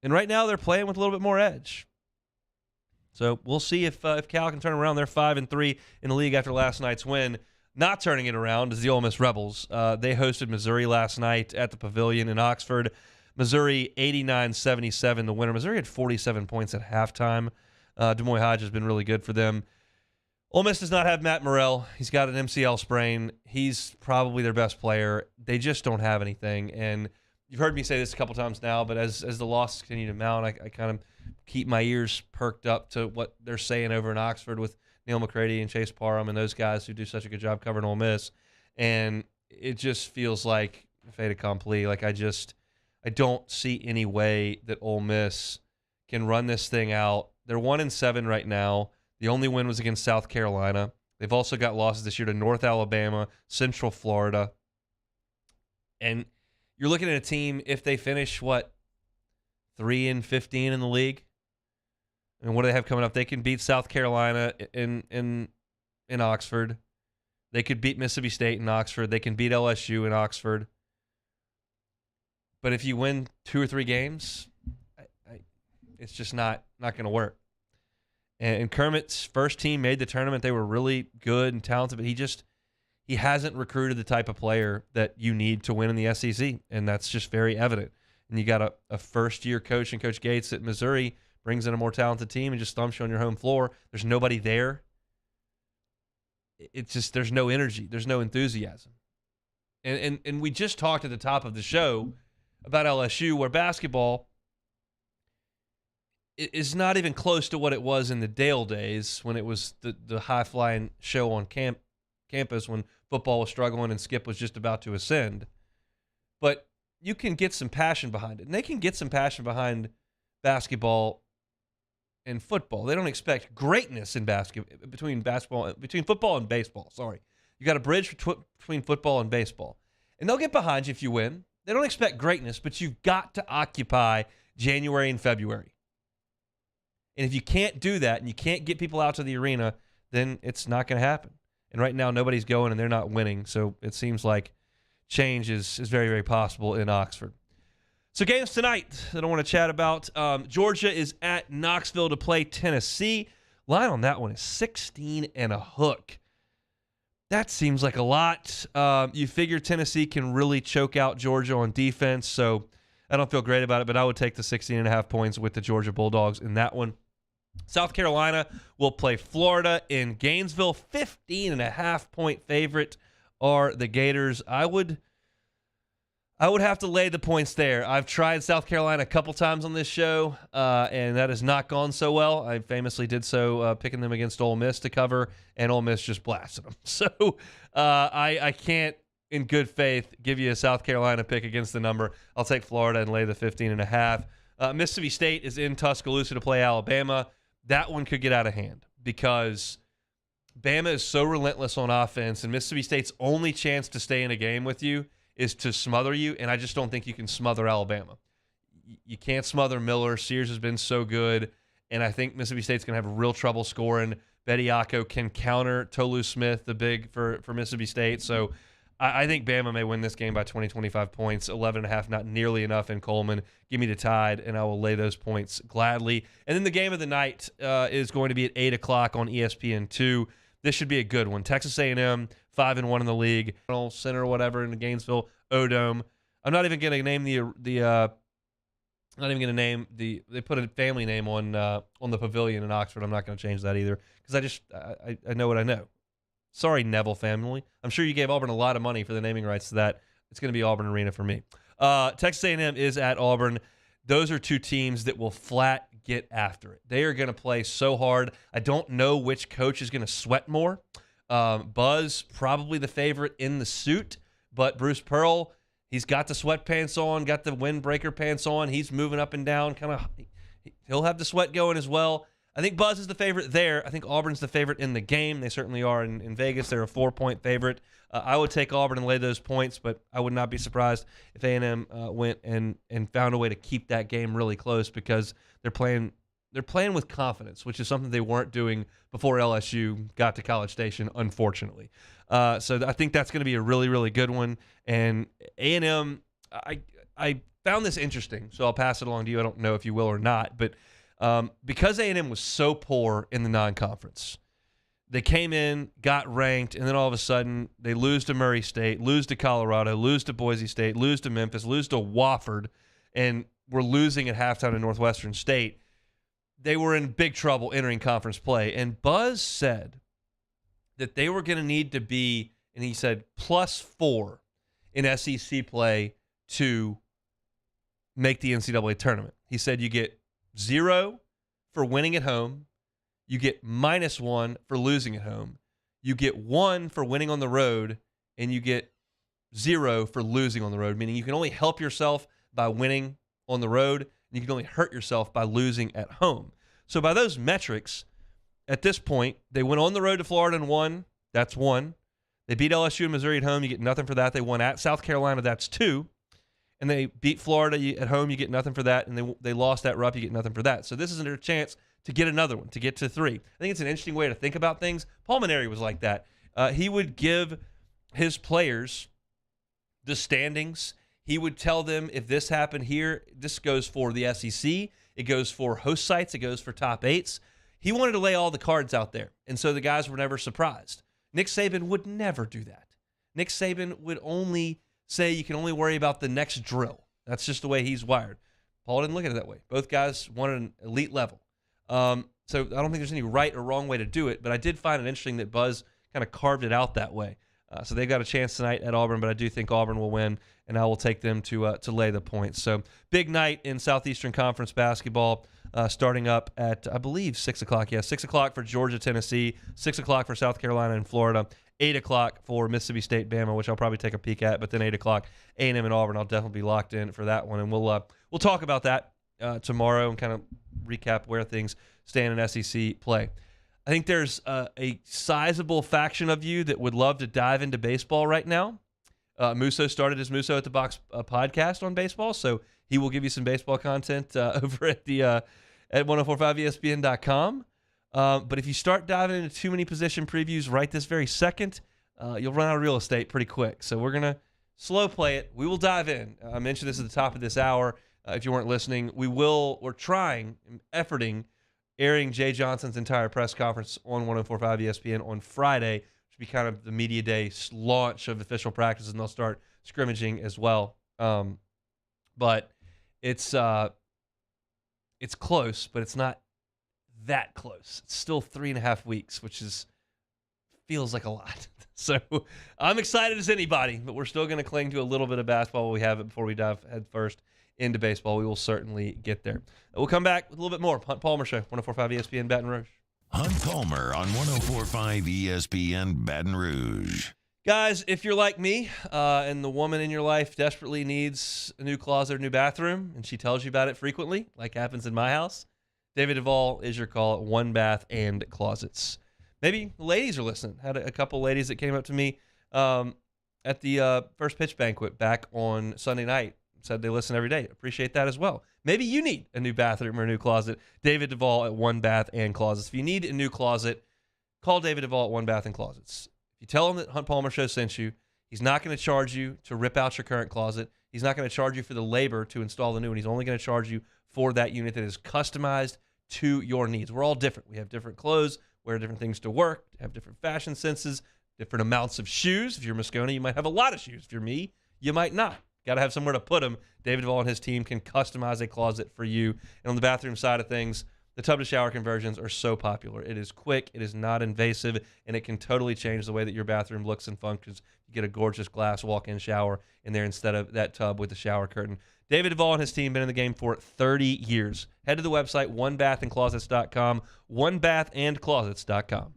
And right now they're playing with a little bit more edge. So we'll see if Cal can turn around. They're 5-3 in the league after last night's win. Not turning it around is the Ole Miss Rebels. They hosted Missouri last night at the Pavilion in Oxford. Missouri 89-77, the winner. Missouri had 47 points at halftime. Demoy Hodge has been really good for them. Ole Miss does not have Matt Morrell. He's got an MCL sprain. He's probably their best player. They just don't have anything. And you've heard me say this a couple times now, but as the losses continue to mount, I kind of keep my ears perked up to what they're saying over in Oxford with Neil McCready and Chase Parham and those guys who do such a good job covering Ole Miss. And it just feels like fait accompli. Like I don't see any way that Ole Miss can run this thing out. They're 1-7 right now. The only win was against South Carolina. They've also got losses this year to North Alabama, Central Florida. And you're looking at a team, if they finish, 3-15 in the league? And what do they have coming up? They can beat South Carolina in Oxford. They could beat Mississippi State in Oxford. They can beat LSU in Oxford. But if you win 2 or 3 games, it's just not going to work. And Kermit's first team made the tournament. They were really good and talented, but he hasn't recruited the type of player that you need to win in the SEC, and that's just very evident. And you got a first-year coach, and Coach Gates at Missouri brings in a more talented team and just thumps you on your home floor. There's nobody there. It's just there's no energy. There's no enthusiasm. And we just talked at the top of the show about LSU, where basketball is not even close to what it was in the Dale days when it was the high-flying show on campus when football was struggling and Skip was just about to ascend. But you can get some passion behind it. And they can get some passion behind basketball and football. They don't expect greatness in between football and baseball. Sorry. You got a bridge between football and baseball. And they'll get behind you if you win. They don't expect greatness, but you've got to occupy January and February. And if you can't do that and you can't get people out to the arena, then it's not going to happen. And right now, nobody's going and they're not winning. So it seems like change is very, very possible in Oxford. So games tonight that I want to chat about. Georgia is at Knoxville to play Tennessee. Line on that one is 16 and a hook. That seems like a lot. You figure Tennessee can really choke out Georgia on defense, so I don't feel great about it, but I would take the 16 and a half points with the Georgia Bulldogs in that one. South Carolina will play Florida in Gainesville. 15 and a half point favorite are the Gators. I would have to lay the points there. I've tried South Carolina a couple times on this show, and that has not gone so well. I famously did so picking them against Ole Miss to cover, and Ole Miss just blasted them. So I can't, in good faith, give you a South Carolina pick against the number. I'll take Florida and lay the 15 and a half. Mississippi State is in Tuscaloosa to play Alabama. That one could get out of hand because Bama is so relentless on offense, and Mississippi State's only chance to stay in a game with you is to smother you, and I just don't think you can smother Alabama. You can't smother Miller. Sears has been so good, and I think Mississippi State's going to have real trouble scoring. Bediako can counter Tolu Smith, the big for Mississippi State. So I think Bama may win this game by 20, 25 points. 11.5, not nearly enough in Coleman. Give me the Tide, and I will lay those points gladly. And then the game of the night is going to be at 8 o'clock on ESPN2. This should be a good one. Texas A&M, 5-1 in the league. Center or whatever in the Gainesville O-Dome. I'm not even going to name they put a family name on the pavilion in Oxford. I'm not going to change that either because I know what I know. Sorry, Neville family. I'm sure you gave Auburn a lot of money for the naming rights to that. It's going to be Auburn Arena for me. Texas A&M is at Auburn. Those are two teams that will flat get after it. They are going to play so hard. I don't know which coach is going to sweat more. Buzz, probably the favorite in the suit, but Bruce Pearl, he's got the sweatpants on, got the windbreaker pants on. He's moving up and down. He'll have the sweat going as well. I think Buzz is the favorite there. I think Auburn's the favorite in the game. They certainly are in Vegas. They're a 4-point favorite. I would take Auburn and lay those points, but I would not be surprised if A&M went and found a way to keep that game really close because they're playing they're playing with confidence, which is something they weren't doing before LSU got to College Station, unfortunately. So I think that's going to be a really, really good one. And A&M, I found this interesting, so I'll pass it along to you. I don't know if you will or not, but because A&M was so poor in the non-conference, they came in, got ranked, and then all of a sudden they lose to Murray State, lose to Colorado, lose to Boise State, lose to Memphis, lose to Wofford, and were losing at halftime to Northwestern State. They were in big trouble entering conference play. And Buzz said that they were going to need to be, and he said, +4 in SEC play to make the NCAA tournament. He said you get 0 for winning at home. You get -1 for losing at home. You get 1 for winning on the road, and you get 0 for losing on the road, meaning you can only help yourself by winning on the road, and you can only hurt yourself by losing at home. So by those metrics, at this point, they went on the road to Florida and won. That's 1. They beat LSU and Missouri at home. You get nothing for that. They won at South Carolina. That's 2. And they beat Florida at home. You get nothing for that. And they lost at Rupp. You get nothing for that. So this is their chance to get another one, to get to 3. I think it's an interesting way to think about things. Paul Maneri was like that. He would give his players the standings. He would tell them, if this happened here, this goes for the SEC. It goes for host sites. It goes for top 8s. He wanted to lay all the cards out there. And so the guys were never surprised. Nick Saban would never do that. Nick Saban would only say you can only worry about the next drill. That's just the way he's wired. Paul didn't look at it that way. Both guys wanted an elite level. So I don't think there's any right or wrong way to do it, but I did find it interesting that Buzz kind of carved it out that way. So they've got a chance tonight at Auburn, but I do think Auburn will win, and I will take them to lay the points. So big night in Southeastern Conference basketball, starting up at, I believe, 6 o'clock. Yeah, 6 o'clock for Georgia, Tennessee, 6 o'clock for South Carolina and Florida, 8 o'clock for Mississippi State, Bama, which I'll probably take a peek at, but then 8 o'clock, A&M and Auburn. I'll definitely be locked in for that one, and we'll talk about that tomorrow and kind of recap where things stand in SEC play. I think there's a sizable faction of you that would love to dive into baseball right now. Musso started his Musso at the Box podcast on baseball, so he will give you some baseball content over at the at 1045ESPN.com. But if you start diving into too many position previews right this very second, you'll run out of real estate pretty quick. So we're going to slow play it. We will dive in. I mentioned this at the top of this hour. If you weren't listening, we're trying, efforting, airing Jay Johnson's entire press conference on 104.5 ESPN on Friday, which will be kind of the media day launch of official practices, and they'll start scrimmaging as well. But it's close, but it's not that close. It's still 3.5 weeks, which feels like a lot. So I'm excited as anybody, but we're still going to cling to a little bit of basketball while we have it before we dive head first into baseball. We will certainly get there. We'll come back with a little bit more. Hunt Palmer Show, 104.5 ESPN Baton Rouge. Hunt Palmer on 104.5 ESPN Baton Rouge. Guys, if you're like me and the woman in your life desperately needs a new closet or new bathroom, and she tells you about it frequently, like happens in my house, David Duvall is your call at One Bath and Closets. Maybe the ladies are listening. Had a couple ladies that came up to me at the first pitch banquet back on Sunday night. Said they listen every day. Appreciate that as well. Maybe you need a new bathroom or a new closet. David Duvall at One Bath and Closets. If you need a new closet, call David Duvall at One Bath and Closets. If you tell him that Hunt Palmer Show sent you, he's not going to charge you to rip out your current closet. He's not going to charge you for the labor to install the new one. He's only going to charge you for that unit that is customized to your needs. We're all different. We have different clothes, wear different things to work, have different fashion senses, different amounts of shoes. If you're Moscona, you might have a lot of shoes. If you're me, you might not. Got to have somewhere to put them. David Duvall and his team can customize a closet for you. And on the bathroom side of things, the tub-to-shower conversions are so popular. It is quick, it is not invasive, and it can totally change the way that your bathroom looks and functions. You get a gorgeous glass walk-in shower in there instead of that tub with the shower curtain. David Duvall and his team been in the game for 30 years. Head to the website, onebathandclosets.com, onebathandclosets.com.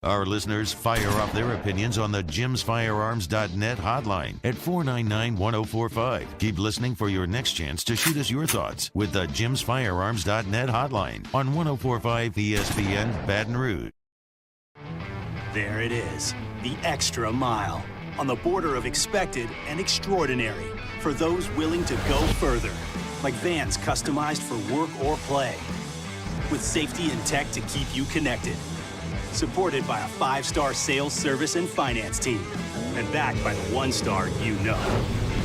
Our listeners fire off their opinions on the jimsfirearms.net hotline at 499-1045. Keep listening for your next chance to shoot us your thoughts with the jimsfirearms.net hotline on 104.5 ESPN Baton Rouge. There it is, the extra mile, on the border of expected and extraordinary for those willing to go further, like vans customized for work or play. with safety and tech to keep you connected. Supported by a 5-star sales, service, and finance team. And backed by the 1-star you know.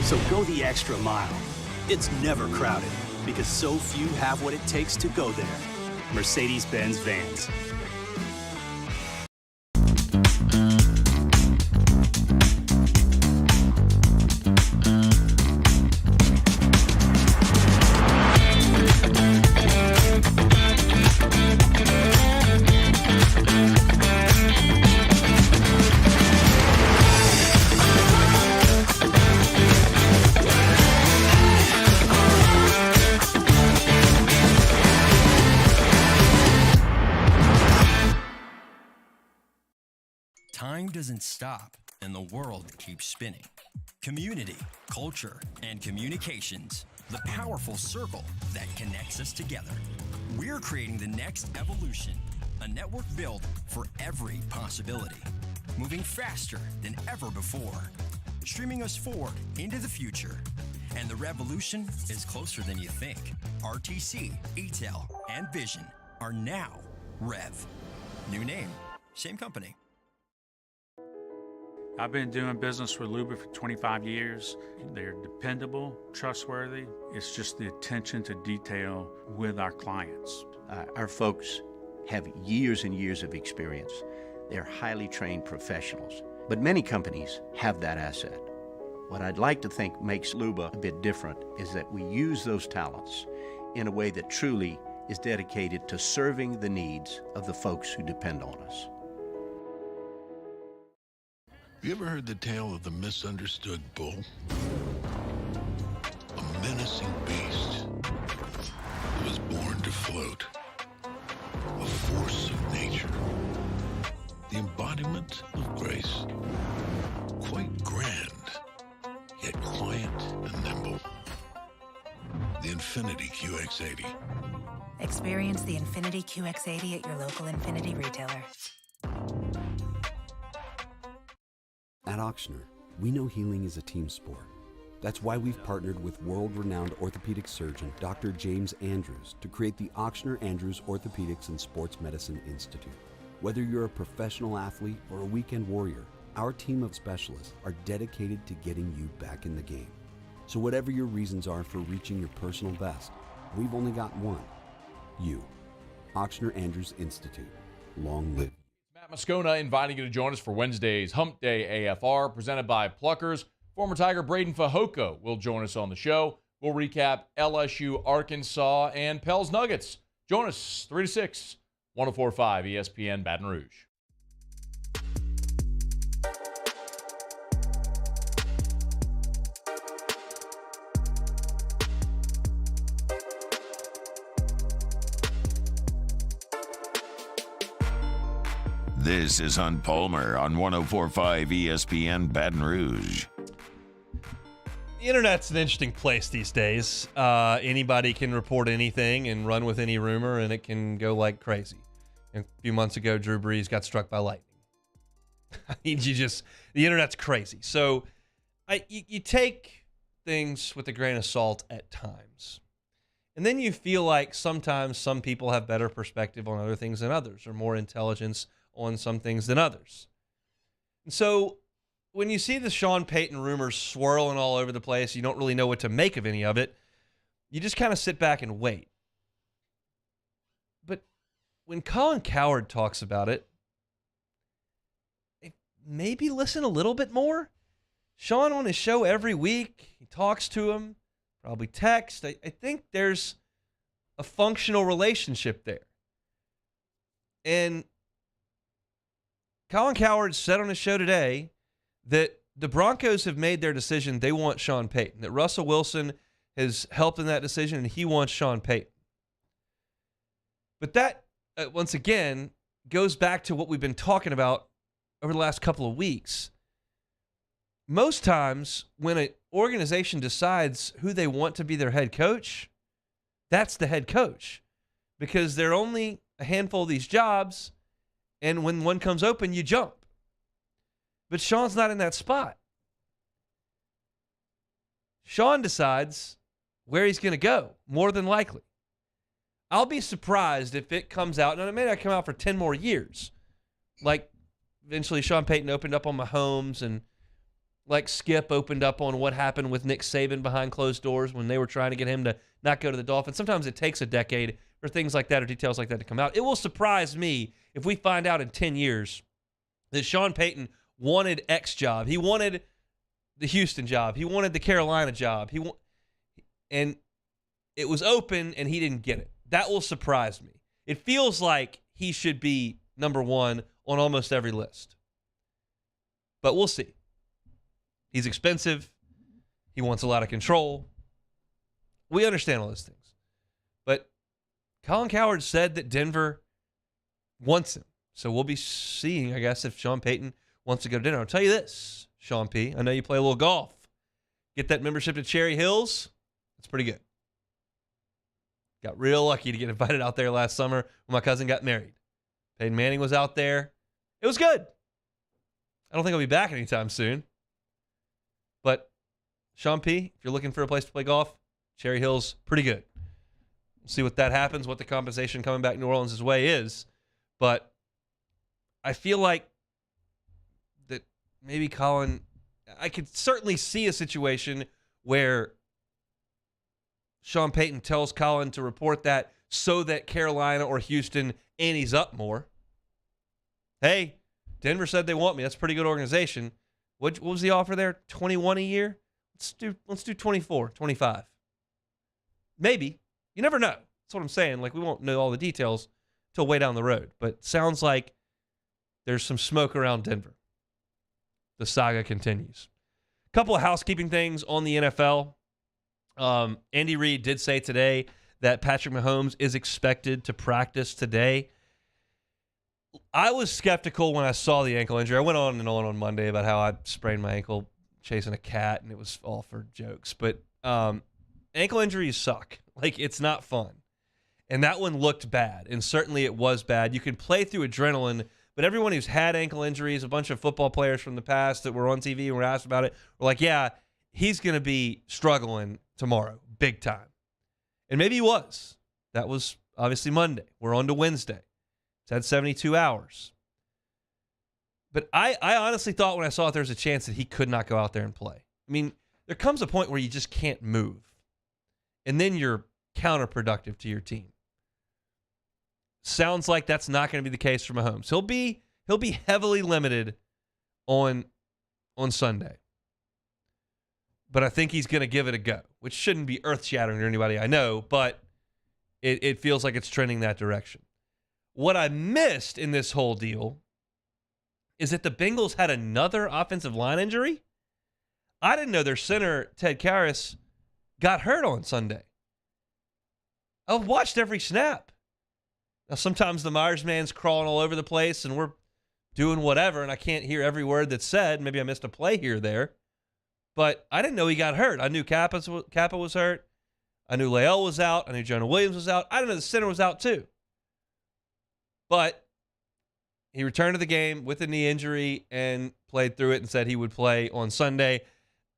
So go the extra mile. It's never crowded because so few have what it takes to go there. Mercedes-Benz Vans. Time doesn't stop, and the world keeps spinning. Community, culture, and communications, the powerful circle that connects us together. We're creating the next evolution, a network built for every possibility, moving faster than ever before, streaming us forward into the future. And the revolution is closer than you think. RTC, ETEL, and Vision are now Rev. New name, same company. I've been doing business with Luba for 25 years. They're dependable, trustworthy. It's just the attention to detail with our clients. Our folks have years and years of experience. They're highly trained professionals. But many companies have that asset. What I'd like to think makes Luba a bit different is that we use those talents in a way that truly is dedicated to serving the needs of the folks who depend on us. Have you ever heard the tale of the misunderstood bull? A menacing beast that was born to float. A force of nature. The embodiment of grace. Quite grand, yet quiet and nimble. The Infinity QX80. Experience the Infinity QX80 at your local Infinity retailer. At Auctioner, we know healing is a team sport. That's why we've partnered with world-renowned orthopedic surgeon Dr. James Andrews to create the Auctioner Andrews Orthopedics and Sports Medicine Institute. Whether you're a professional athlete or a weekend warrior, our team of specialists are dedicated to getting you back in the game. So whatever your reasons are for reaching your personal best, we've only got one. You. Auctioner Andrews Institute. Long live. Matt Moscona inviting you to join us for Wednesday's Hump Day AFR presented by Pluckers. Former Tiger Braden Fajoko will join us on the show. We'll recap LSU, Arkansas, and Pels Nuggets. Join us 3 to 6, 104.5 ESPN Baton Rouge. This is Hunt Palmer on 104.5 ESPN Baton Rouge. The internet's an interesting place these days. Anybody can report anything and run with any rumor, and it can go like crazy. A few months ago, Drew Brees got struck by lightning. I mean, the internet's crazy. So you take things with a grain of salt at times. And then you feel like sometimes some people have better perspective on other things than others, or more intelligence on some things than others. And so when you see the Sean Payton rumors swirling all over the place, you don't really know what to make of any of it. You just kind of sit back and wait. But when Colin Cowherd talks about it, maybe listen a little bit more. Sean on his show every week, he talks to him, probably text. I think there's a functional relationship there. And Colin Cowherd said on his show today that the Broncos have made their decision. They want Sean Payton, that Russell Wilson has helped in that decision, and he wants Sean Payton. But that, once again, goes back to what we've been talking about over the last couple of weeks. Most times when an organization decides who they want to be their head coach, that's the head coach, because there are only a handful of these jobs, and when one comes open, you jump. But Sean's not in that spot. Sean decides where he's going to go, more than likely. I'll be surprised if it comes out, and it may not come out for 10 more years. Like, eventually Sean Payton opened up on Mahomes, and like Skip opened up on what happened with Nick Saban behind closed doors when they were trying to get him to not go to the Dolphins. Sometimes it takes a decade for things like that or details like that to come out. It will surprise me if we find out in 10 years that Sean Payton wanted X job. He wanted the Houston job. He wanted the Carolina job. And it was open and he didn't get it. That will surprise me. It feels like he should be number one on almost every list. But we'll see. He's expensive. He wants a lot of control. We understand all those things. But Colin Cowherd said that Denver wants him. So we'll be seeing, I guess, if Sean Payton wants to go to dinner. I'll tell you this, Sean P. I know you play a little golf. Get that membership to Cherry Hills. It's pretty good. Got real lucky to get invited out there last summer when my cousin got married. Peyton Manning was out there. It was good. I don't think I'll be back anytime soon. But Sean P., if you're looking for a place to play golf, Cherry Hills, pretty good. We'll see what that happens, what the compensation coming back New Orleans' way is. But I feel like that maybe Colin, I could certainly see a situation where Sean Payton tells Colin to report that so that Carolina or Houston antes up more. Hey, Denver said they want me. That's a pretty good organization. What was the offer there? 21 a year? Let's do 24, 25. Maybe. You never know. That's what I'm saying. Like, we won't know all the details till way down the road. But sounds like there's some smoke around Denver. The saga continues. A couple of housekeeping things on the NFL. Andy Reid did say today that Patrick Mahomes is expected to practice today. I was skeptical when I saw the ankle injury. I went on and on Monday about how I sprained my ankle chasing a cat, and it was all for jokes. But ankle injuries suck. Like, it's not fun. And that one looked bad, and certainly it was bad. You can play through adrenaline, but everyone who's had ankle injuries, a bunch of football players from the past that were on TV and were asked about it, were like, yeah, he's going to be struggling tomorrow, big time. And maybe he was. That was obviously Monday. We're on to Wednesday. It's had 72 hours. But I honestly thought when I saw it, there was a chance that he could not go out there and play. I mean, there comes a point where you just can't move. And then you're counterproductive to your team. Sounds like that's not going to be the case for Mahomes. He'll be heavily limited on Sunday. But I think he's going to give it a go, which shouldn't be earth-shattering to anybody I know, but it feels like it's trending that direction. What I missed in this whole deal is that the Bengals had another offensive line injury. I didn't know their center, Ted Karras, got hurt on Sunday. I've watched every snap. Now, sometimes the Myers man's crawling all over the place and we're doing whatever, and I can't hear every word that's said. Maybe I missed a play here or there. But I didn't know he got hurt. I knew Kappa was hurt. I knew Leal was out. I knew Jonah Williams was out. I didn't know the center was out too. But he returned to the game with a knee injury and played through it and said he would play on Sunday.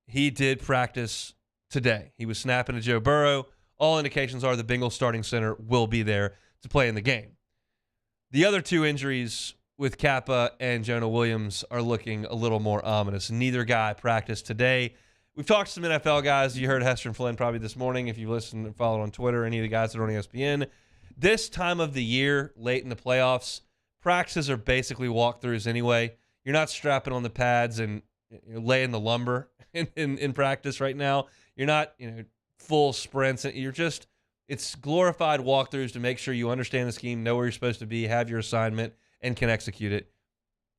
He did practice today. He was snapping to Joe Burrow. All indications are the Bengals starting center will be there to play in the game. The other two injuries with Kappa and Jonah Williams are looking a little more ominous. Neither guy practiced today. We've talked to some NFL guys. You heard Hester and Flynn probably this morning if you listened and followed on Twitter, any of the guys that are on ESPN. This time of the year, late in the playoffs, practices are basically walkthroughs anyway. You're not strapping on the pads and laying the lumber in practice right now. You're not full sprints. It's glorified walkthroughs to make sure you understand the scheme, know where you're supposed to be, have your assignment, and can execute it.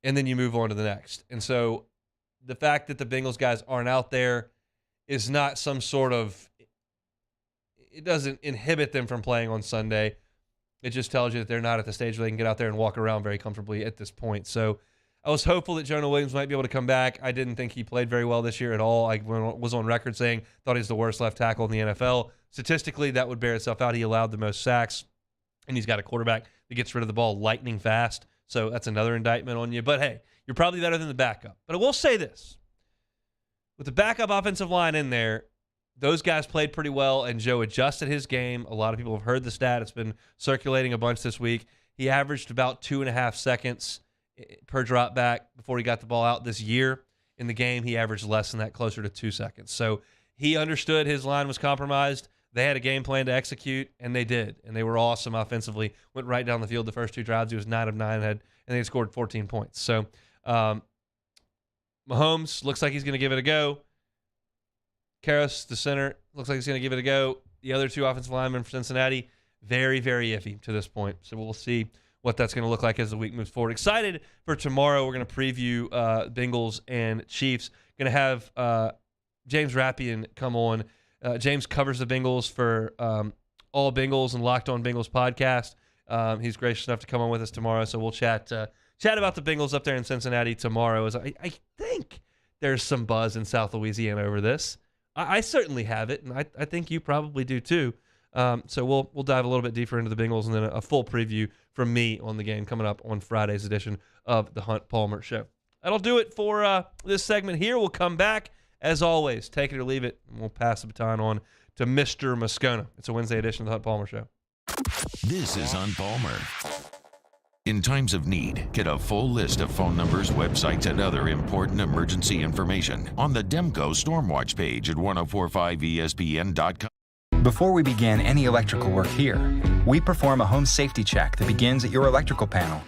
And then you move on to the next. And so the fact that the Bengals guys aren't out there is not some sort of, it doesn't inhibit them from playing on Sunday. It just tells you that they're not at the stage where they can get out there and walk around very comfortably at this point. So I was hopeful that Jonah Williams might be able to come back. I didn't think he played very well this year at all. I was on record saying thought he's the worst left tackle in the NFL. Statistically, that would bear itself out. He allowed the most sacks, and he's got a quarterback that gets rid of the ball lightning fast. So that's another indictment on you. But, hey, you're probably better than the backup. But I will say this. With the backup offensive line in there, those guys played pretty well, and Joe adjusted his game. A lot of people have heard the stat. It's been circulating a bunch this week. He averaged about 2.5 seconds per drop back before he got the ball out this year. In the game, he averaged less than that, closer to 2 seconds. So he understood his line was compromised. They had a game plan to execute, and they did. And they were awesome offensively. Went right down the field the first 2 drives. He was 9 of 9, and they scored 14 points. So Mahomes looks like he's going to give it a go. Karras, the center, looks like he's going to give it a go. The other 2 offensive linemen for Cincinnati, very, very iffy to this point. So we'll see what that's going to look like as the week moves forward. Excited for tomorrow. We're going to preview Bengals and Chiefs. Going to have James Rappian come on. James covers the Bengals for All Bengals and Locked On Bengals podcast. He's gracious enough to come on with us tomorrow, so we'll chat about the Bengals up there in Cincinnati tomorrow. As I think there's some buzz in South Louisiana over this. I certainly have it, and I think you probably do too. So we'll dive a little bit deeper into the Bengals, and then a full preview from me on the game coming up on Friday's edition of the Hunt Palmer Show. That'll do it for this segment here. We'll come back, as always, take it or leave it, and we'll pass the baton on to Mr. Moscona. It's a Wednesday edition of the Hunt Palmer Show. This is Hunt Palmer. In times of need, get a full list of phone numbers, websites, and other important emergency information on the Demco Stormwatch page at 1045ESPN.com. Before we begin any electrical work here, we perform a home safety check that begins at your electrical panel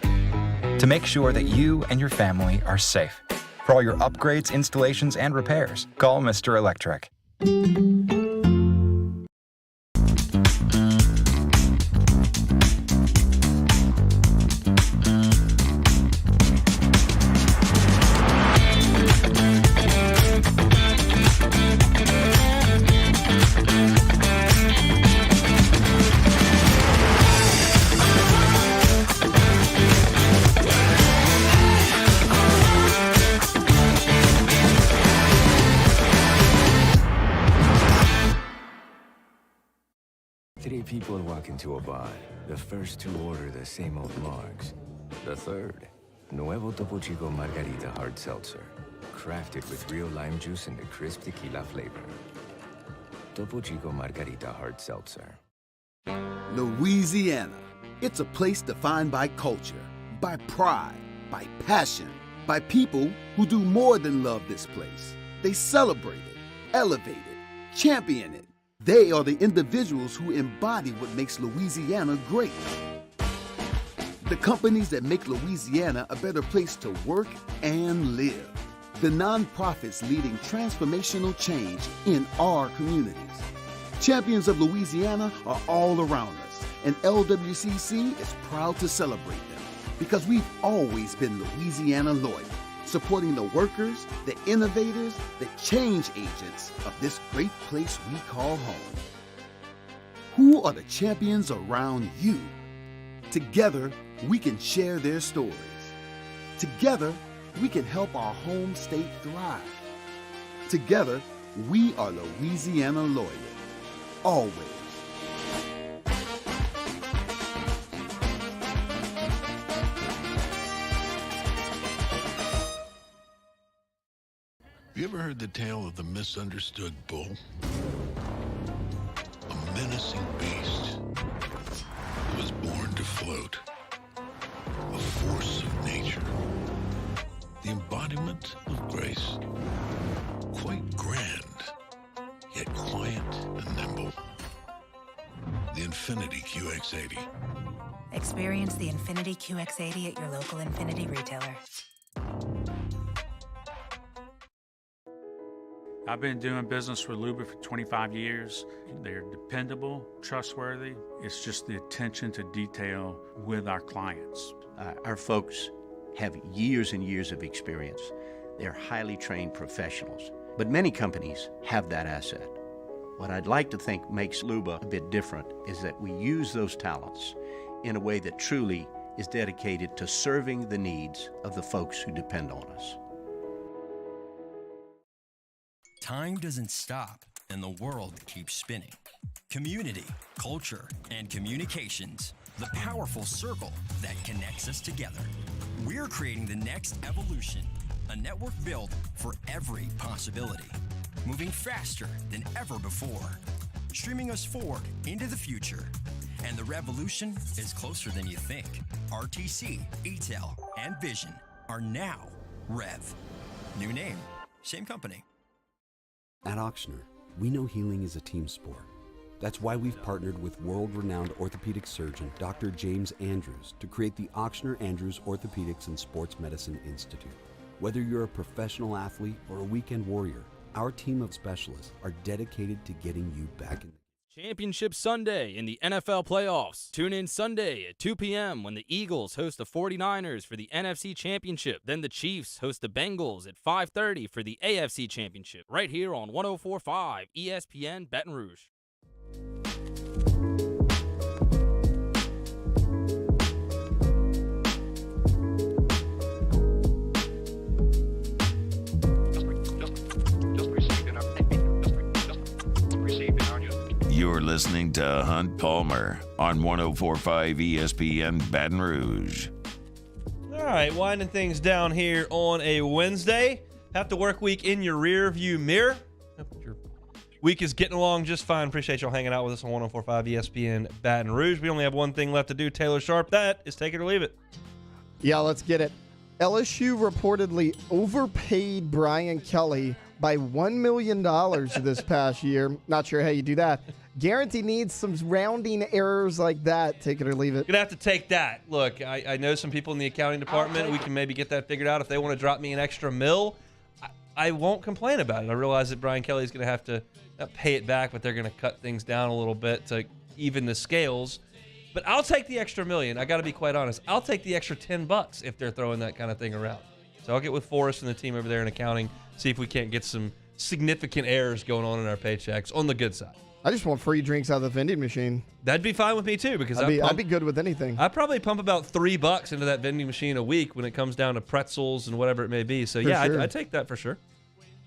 to make sure that you and your family are safe. For all your upgrades, installations, and repairs, call Mr. Electric. People walk into a bar. The first 2 order the same old margs. The third, Nuevo Topo Chico Margarita Hard Seltzer. Crafted with real lime juice and the crisp tequila flavor. Topo Chico Margarita Hard Seltzer. Louisiana. It's a place defined by culture, by pride, by passion, by people who do more than love this place. They celebrate it, elevate it, champion it. They are the individuals who embody what makes Louisiana great. The companies that make Louisiana a better place to work and live. The nonprofits leading transformational change in our communities. Champions of Louisiana are all around us, and LWCC is proud to celebrate them because we've always been Louisiana loyal, supporting the workers, the innovators, the change agents of this great place we call home. Who are the champions around you? Together, we can share their stories. Together, we can help our home state thrive. Together, we are Louisiana loyal. Always. You ever heard the tale of the misunderstood bull? A menacing beast that was born to float. A force of nature. The embodiment of grace. Quite grand, yet quiet and nimble. The Infiniti QX80. Experience the Infiniti QX80 at your local Infiniti retailer. I've been doing business with Luba for 25 years. They're dependable, trustworthy. It's just the attention to detail with our clients. Our folks have years and years of experience. They're highly trained professionals. But many companies have that asset. What I'd like to think makes Luba a bit different is that we use those talents in a way that truly is dedicated to serving the needs of the folks who depend on us. Time doesn't stop, and the world keeps spinning. Community, culture, and communications, the powerful circle that connects us together. We're creating the next evolution, a network built for every possibility. moving faster than ever before, streaming us forward into the future. And the revolution is closer than you think. RTC, ETEL, and Vision are now Rev. New name, same company. At Auctioner, we know healing is a team sport. That's why we've partnered with world-renowned orthopedic surgeon Dr. James Andrews to create the Auctioner Andrews Orthopedics and Sports Medicine Institute. Whether you're a professional athlete or a weekend warrior, our team of specialists are dedicated to getting you back in. Championship Sunday in the NFL playoffs. Tune in Sunday at 2 p.m. when the Eagles host the 49ers for the NFC Championship. Then the Chiefs host the Bengals at 5:30 for the AFC Championship. Right here on 104.5 ESPN Baton Rouge. You're listening to Hunt Palmer on 104.5 ESPN Baton Rouge. All right, winding things down here on a Wednesday. Have to work week in your rear view mirror. Hope your week is getting along just fine. Appreciate y'all hanging out with us on 104.5 ESPN Baton Rouge. We only have one thing left to do, Taylor Sharp. That is take it or leave it. Yeah, let's get it. LSU reportedly overpaid Brian Kelly by $1 million this past year. Not sure how you do that. Guarantee needs some rounding errors like that. Take it or leave it. Gonna have to take that. Look, I know some people in the accounting department. We can maybe get that figured out. If they want to drop me an extra $1 million, I won't complain about it. I realize that Brian Kelly's gonna have to not pay it back, but they're gonna cut things down a little bit to even the scales. But I'll take the extra $1 million. I got to be quite honest. I'll take the extra $10 if they're throwing that kind of thing around. So I'll get with Forrest and the team over there in accounting, see if we can't get some significant errors going on in our paychecks on the good side. I just want free drinks out of the vending machine. That'd be fine with me too, because I'd be good with anything. I probably pump about $3 into that vending machine a week when it comes down to pretzels and whatever it may be. So yeah, sure. I'd take that for sure.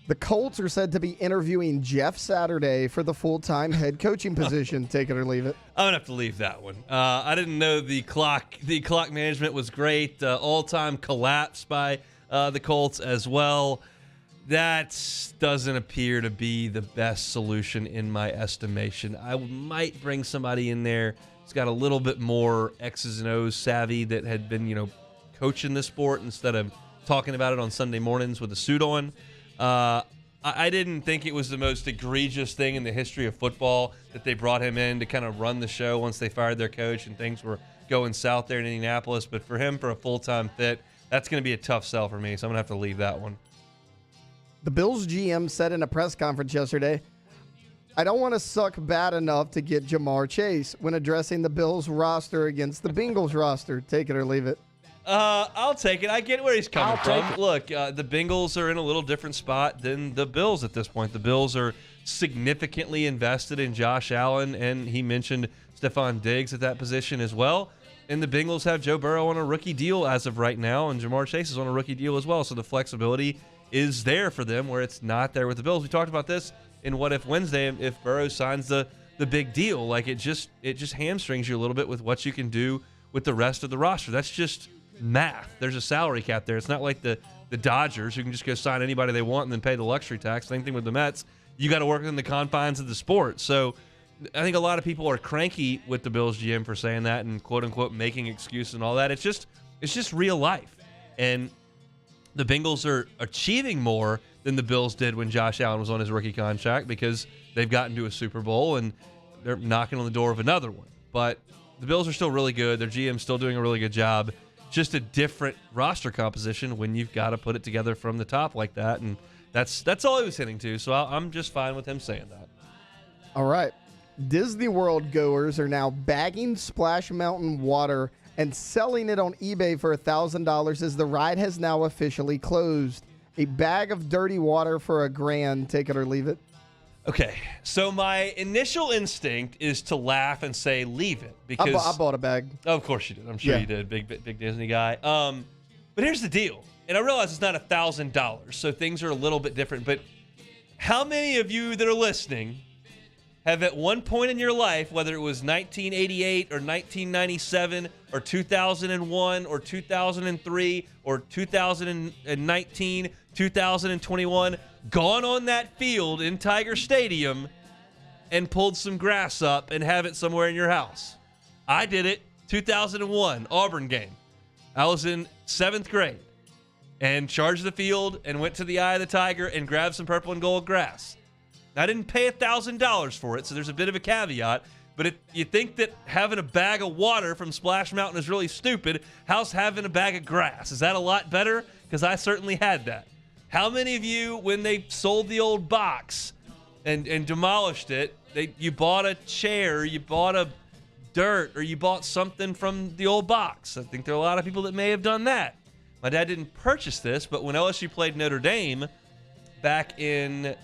The Colts are said to be interviewing Jeff Saturday for the full-time head coaching position. Take it or leave it. I'm gonna have to leave that one. I didn't know the clock management was great. All-time collapse by the Colts as well. That doesn't appear to be the best solution in my estimation. I might bring somebody in there who's got a little bit more X's and O's savvy that had been, coaching the sport instead of talking about it on Sunday mornings with a suit on. I didn't think it was the most egregious thing in the history of football that they brought him in to kind of run the show once they fired their coach and things were going south there in Indianapolis. But for him, for a full-time fit, that's going to be a tough sell for me, so I'm going to have to leave that one. The Bills GM said in a press conference yesterday, I don't want to suck bad enough to get Jamar Chase when addressing the Bills roster against the Bengals roster. Take it or leave it. I'll take it. I get where he's coming from. Look, the Bengals are in a little different spot than the Bills at this point. The Bills are significantly invested in Josh Allen, and he mentioned Stephon Diggs at that position as well. And the Bengals have Joe Burrow on a rookie deal as of right now, and Jamar Chase is on a rookie deal as well. So the flexibility is there for them where it's not there with the Bills. We talked about this in What If Wednesday. If Burrow signs the big deal, like it just hamstrings you a little bit with what you can do with the rest of the roster. That's just math. There's a salary cap there. It's not like the Dodgers who can just go sign anybody they want and then pay the luxury tax. Same thing with the Mets. You got to work within the confines of the sport. So I think a lot of people are cranky with the Bills GM for saying that and quote unquote making excuses and all that. It's just real life. And the Bengals are achieving more than the Bills did when Josh Allen was on his rookie contract because they've gotten to a Super Bowl and they're knocking on the door of another one. But the Bills are still really good. Their GM's still doing a really good job. Just a different roster composition when you've got to put it together from the top like that. And that's all he was hitting to. So I'm just fine with him saying that. All right. Disney World goers are now bagging Splash Mountain water and selling it on eBay for $1,000 as the ride has now officially closed. A bag of dirty water for $1,000. Take it or leave it. Okay, so my initial instinct is to laugh and say leave it because I bought a bag. Of course you did. I'm sure you did. Big Disney guy. But here's the deal, and I realize it's not $1,000, so things are a little bit different. But how many of you that are listening have at one point in your life, whether it was 1988 or 1997 or 2001 or 2003 or 2019, 2021, gone on that field in Tiger Stadium and pulled some grass up and have it somewhere in your house. I did it 2001 Auburn game. I was in 7th grade and charged the field and went to the Eye of the Tiger and grabbed some purple and gold grass. I didn't pay $1,000 for it, so there's a bit of a caveat. But if you think that having a bag of water from Splash Mountain is really stupid, how's having a bag of grass? Is that a lot better? Because I certainly had that. How many of you, when they sold the old box and demolished it, you bought a chair, you bought a dirt, or you bought something from the old box? I think there are a lot of people that may have done that. My dad didn't purchase this, but when LSU played Notre Dame back in,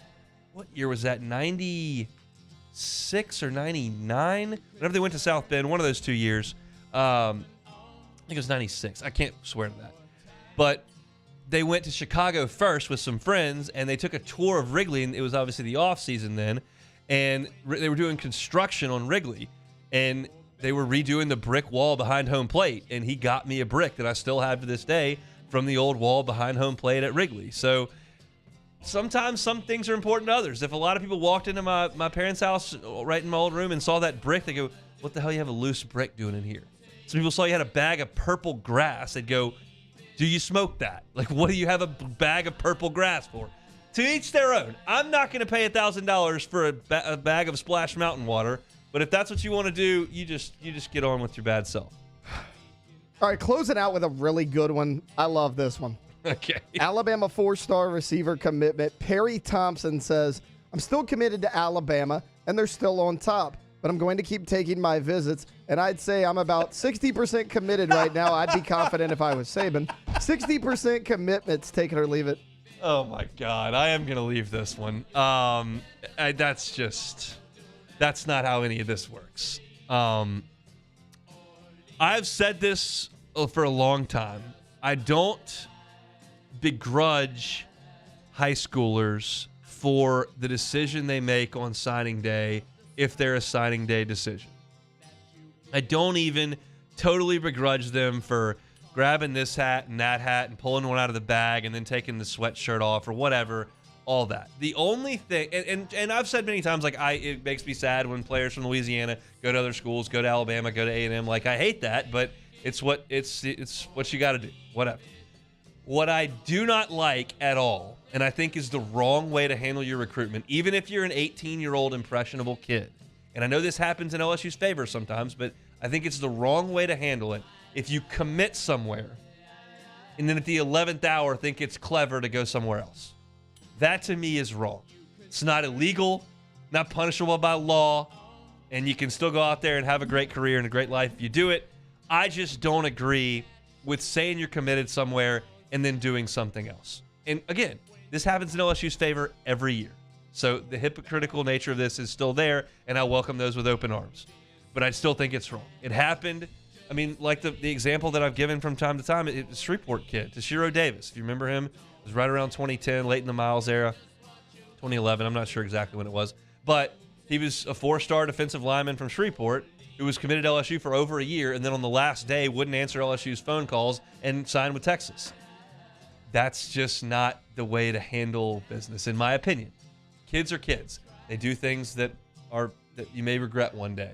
what year was that, 96 or 99? Whenever they went to South Bend, one of those 2 years. I think it was 96. I can't swear to that. But they went to Chicago first with some friends, and they took a tour of Wrigley, and it was obviously the off season then, and they were doing construction on Wrigley, and they were redoing the brick wall behind home plate, and he got me a brick that I still have to this day from the old wall behind home plate at Wrigley. So sometimes some things are important to others. If a lot of people walked into my parents' house right in my old room and saw that brick, they go, what the hell you have a loose brick doing in here? Some people saw you had a bag of purple grass. They'd go, do you smoke that? Like, what do you have a bag of purple grass for? To each their own. I'm not going to pay $1,000 for a bag of Splash Mountain water, but if that's what you want to do, you just get on with your bad self. All right, closing out with a really good one. I love this one. Okay. Alabama 4-star receiver commitment. Perry Thompson says, I'm still committed to Alabama, and they're still on top, but I'm going to keep taking my visits, and I'd say I'm about 60% committed right now. I'd be confident if I was Saban. 60% commitments, take it or leave it. Oh, my God. I am going to leave this one. That's not how any of this works. I've said this for a long time. I don't begrudge high schoolers for the decision they make on signing day if they're a signing day decision. I don't even totally begrudge them for grabbing this hat and that hat and pulling one out of the bag and then taking the sweatshirt off or whatever, all that. The only thing, and I've said many times, like, it makes me sad when players from Louisiana go to other schools, go to Alabama, go to A&M. Like, I hate that, but it's what you got to do, whatever. What I do not like at all, and I think is the wrong way to handle your recruitment, even if you're an 18-year-old impressionable kid, and I know this happens in LSU's favor sometimes, but I think it's the wrong way to handle it. If you commit somewhere and then at the 11th hour think it's clever to go somewhere else, that to me is wrong. It's not illegal, not punishable by law, and you can still go out there and have a great career and a great life if you do it. I just don't agree with saying you're committed somewhere and then doing something else. And again, this happens in LSU's favor every year. So the hypocritical nature of this is still there, and I welcome those with open arms. But I still think it's wrong. It happened. I mean, like the example that I've given from time to time, it was Shreveport kid, Tashiro Davis. If you remember him, it was right around 2010, late in the Miles era, 2011. I'm not sure exactly when it was. But he was a 4-star defensive lineman from Shreveport who was committed to LSU for over a year, and then on the last day wouldn't answer LSU's phone calls and signed with Texas. That's just not the way to handle business, in my opinion. Kids are kids. They do things that you may regret one day.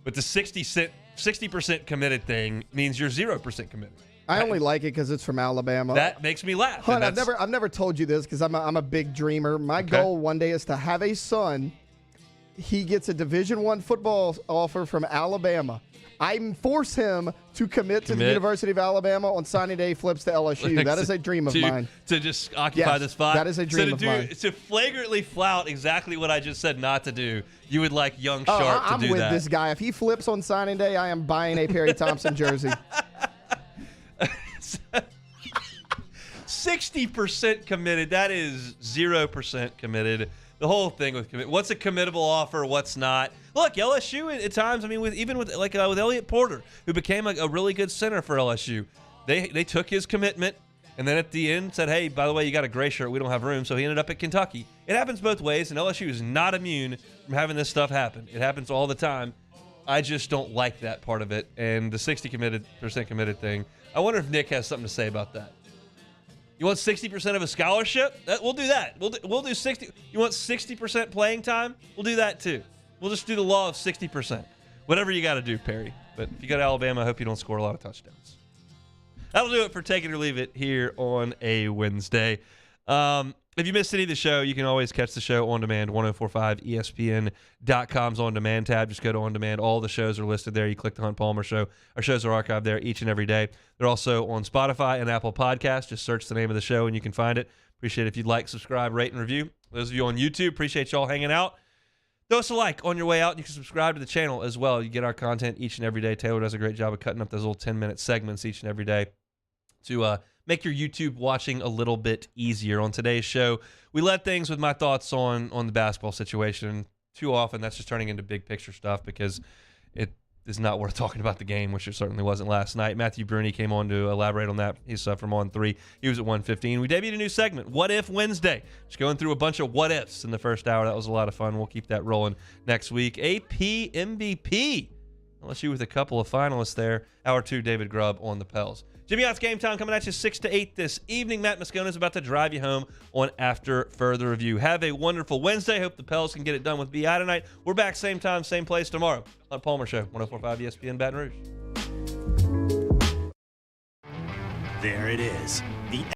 But the 60% committed thing means you're 0% committed. I only like it because it's from Alabama. That makes me laugh. Hunt, I've never told you this because I'm a big dreamer. My goal one day is to have a son. He gets a Division I football offer from Alabama. I force him to commit to the University of Alabama on signing day, flips to LSU. That is a dream of mine. To just occupy the spot? That is a dream of mine. To flagrantly flout exactly what I just said not to do, you would like young Sharp to do that. I'm with this guy. If he flips on signing day, I am buying a Perry Thompson jersey. 60% committed. That is 0% committed. The whole thing with what's a committable offer, what's not. Look, LSU at times, I mean, with Elliot Porter, who became a really good center for LSU, they took his commitment and then at the end said, hey, by the way, you got a gray shirt. We don't have room. So he ended up at Kentucky. It happens both ways, and LSU is not immune from having this stuff happen. It happens all the time. I just don't like that part of it. And the 60% committed thing, I wonder if Nick has something to say about that. You want 60% of a scholarship? We'll do that. We'll do 60. You want 60% playing time? We'll do that too. We'll just do the law of 60%. Whatever you got to do, Perry. But if you got Alabama, I hope you don't score a lot of touchdowns. That'll do it for Take It or Leave It here on a Wednesday. If you missed any of the show, you can always catch the show on demand. 1045ESPN.com's on demand tab. Just go to on demand. All the shows are listed there. You click the Hunt Palmer Show. Our shows are archived there each and every day. They're also on Spotify and Apple Podcasts. Just search the name of the show and you can find it. Appreciate it if you'd like, subscribe, rate, and review. Those of you on YouTube, appreciate y'all hanging out. Throw us a like on your way out. You can subscribe to the channel as well. You get our content each and every day. Taylor does a great job of cutting up those little 10-minute segments each and every day to make your YouTube watching a little bit easier. On today's show, we led things with my thoughts on the basketball situation. Too often, that's just turning into big picture stuff because it is not worth talking about the game, which it certainly wasn't last night. Matthew Bruni came on to elaborate on that. He's from On 3. He was at 1:15. We debuted a new segment, What If Wednesday. Just going through a bunch of what ifs in the first hour. That was a lot of fun. We'll keep that rolling next week. AP MVP. LSU with a couple of finalists there. Hour 2, David Grubb on the Pels. Jimmy Ott's Game Time coming at you 6 to 8 this evening. Matt Moscona is about to drive you home on After Further Review. Have a wonderful Wednesday. Hope the Pels can get it done with BI tonight. We're back same time, same place tomorrow on Palmer Show, 104.5 ESPN Baton Rouge. There it is. The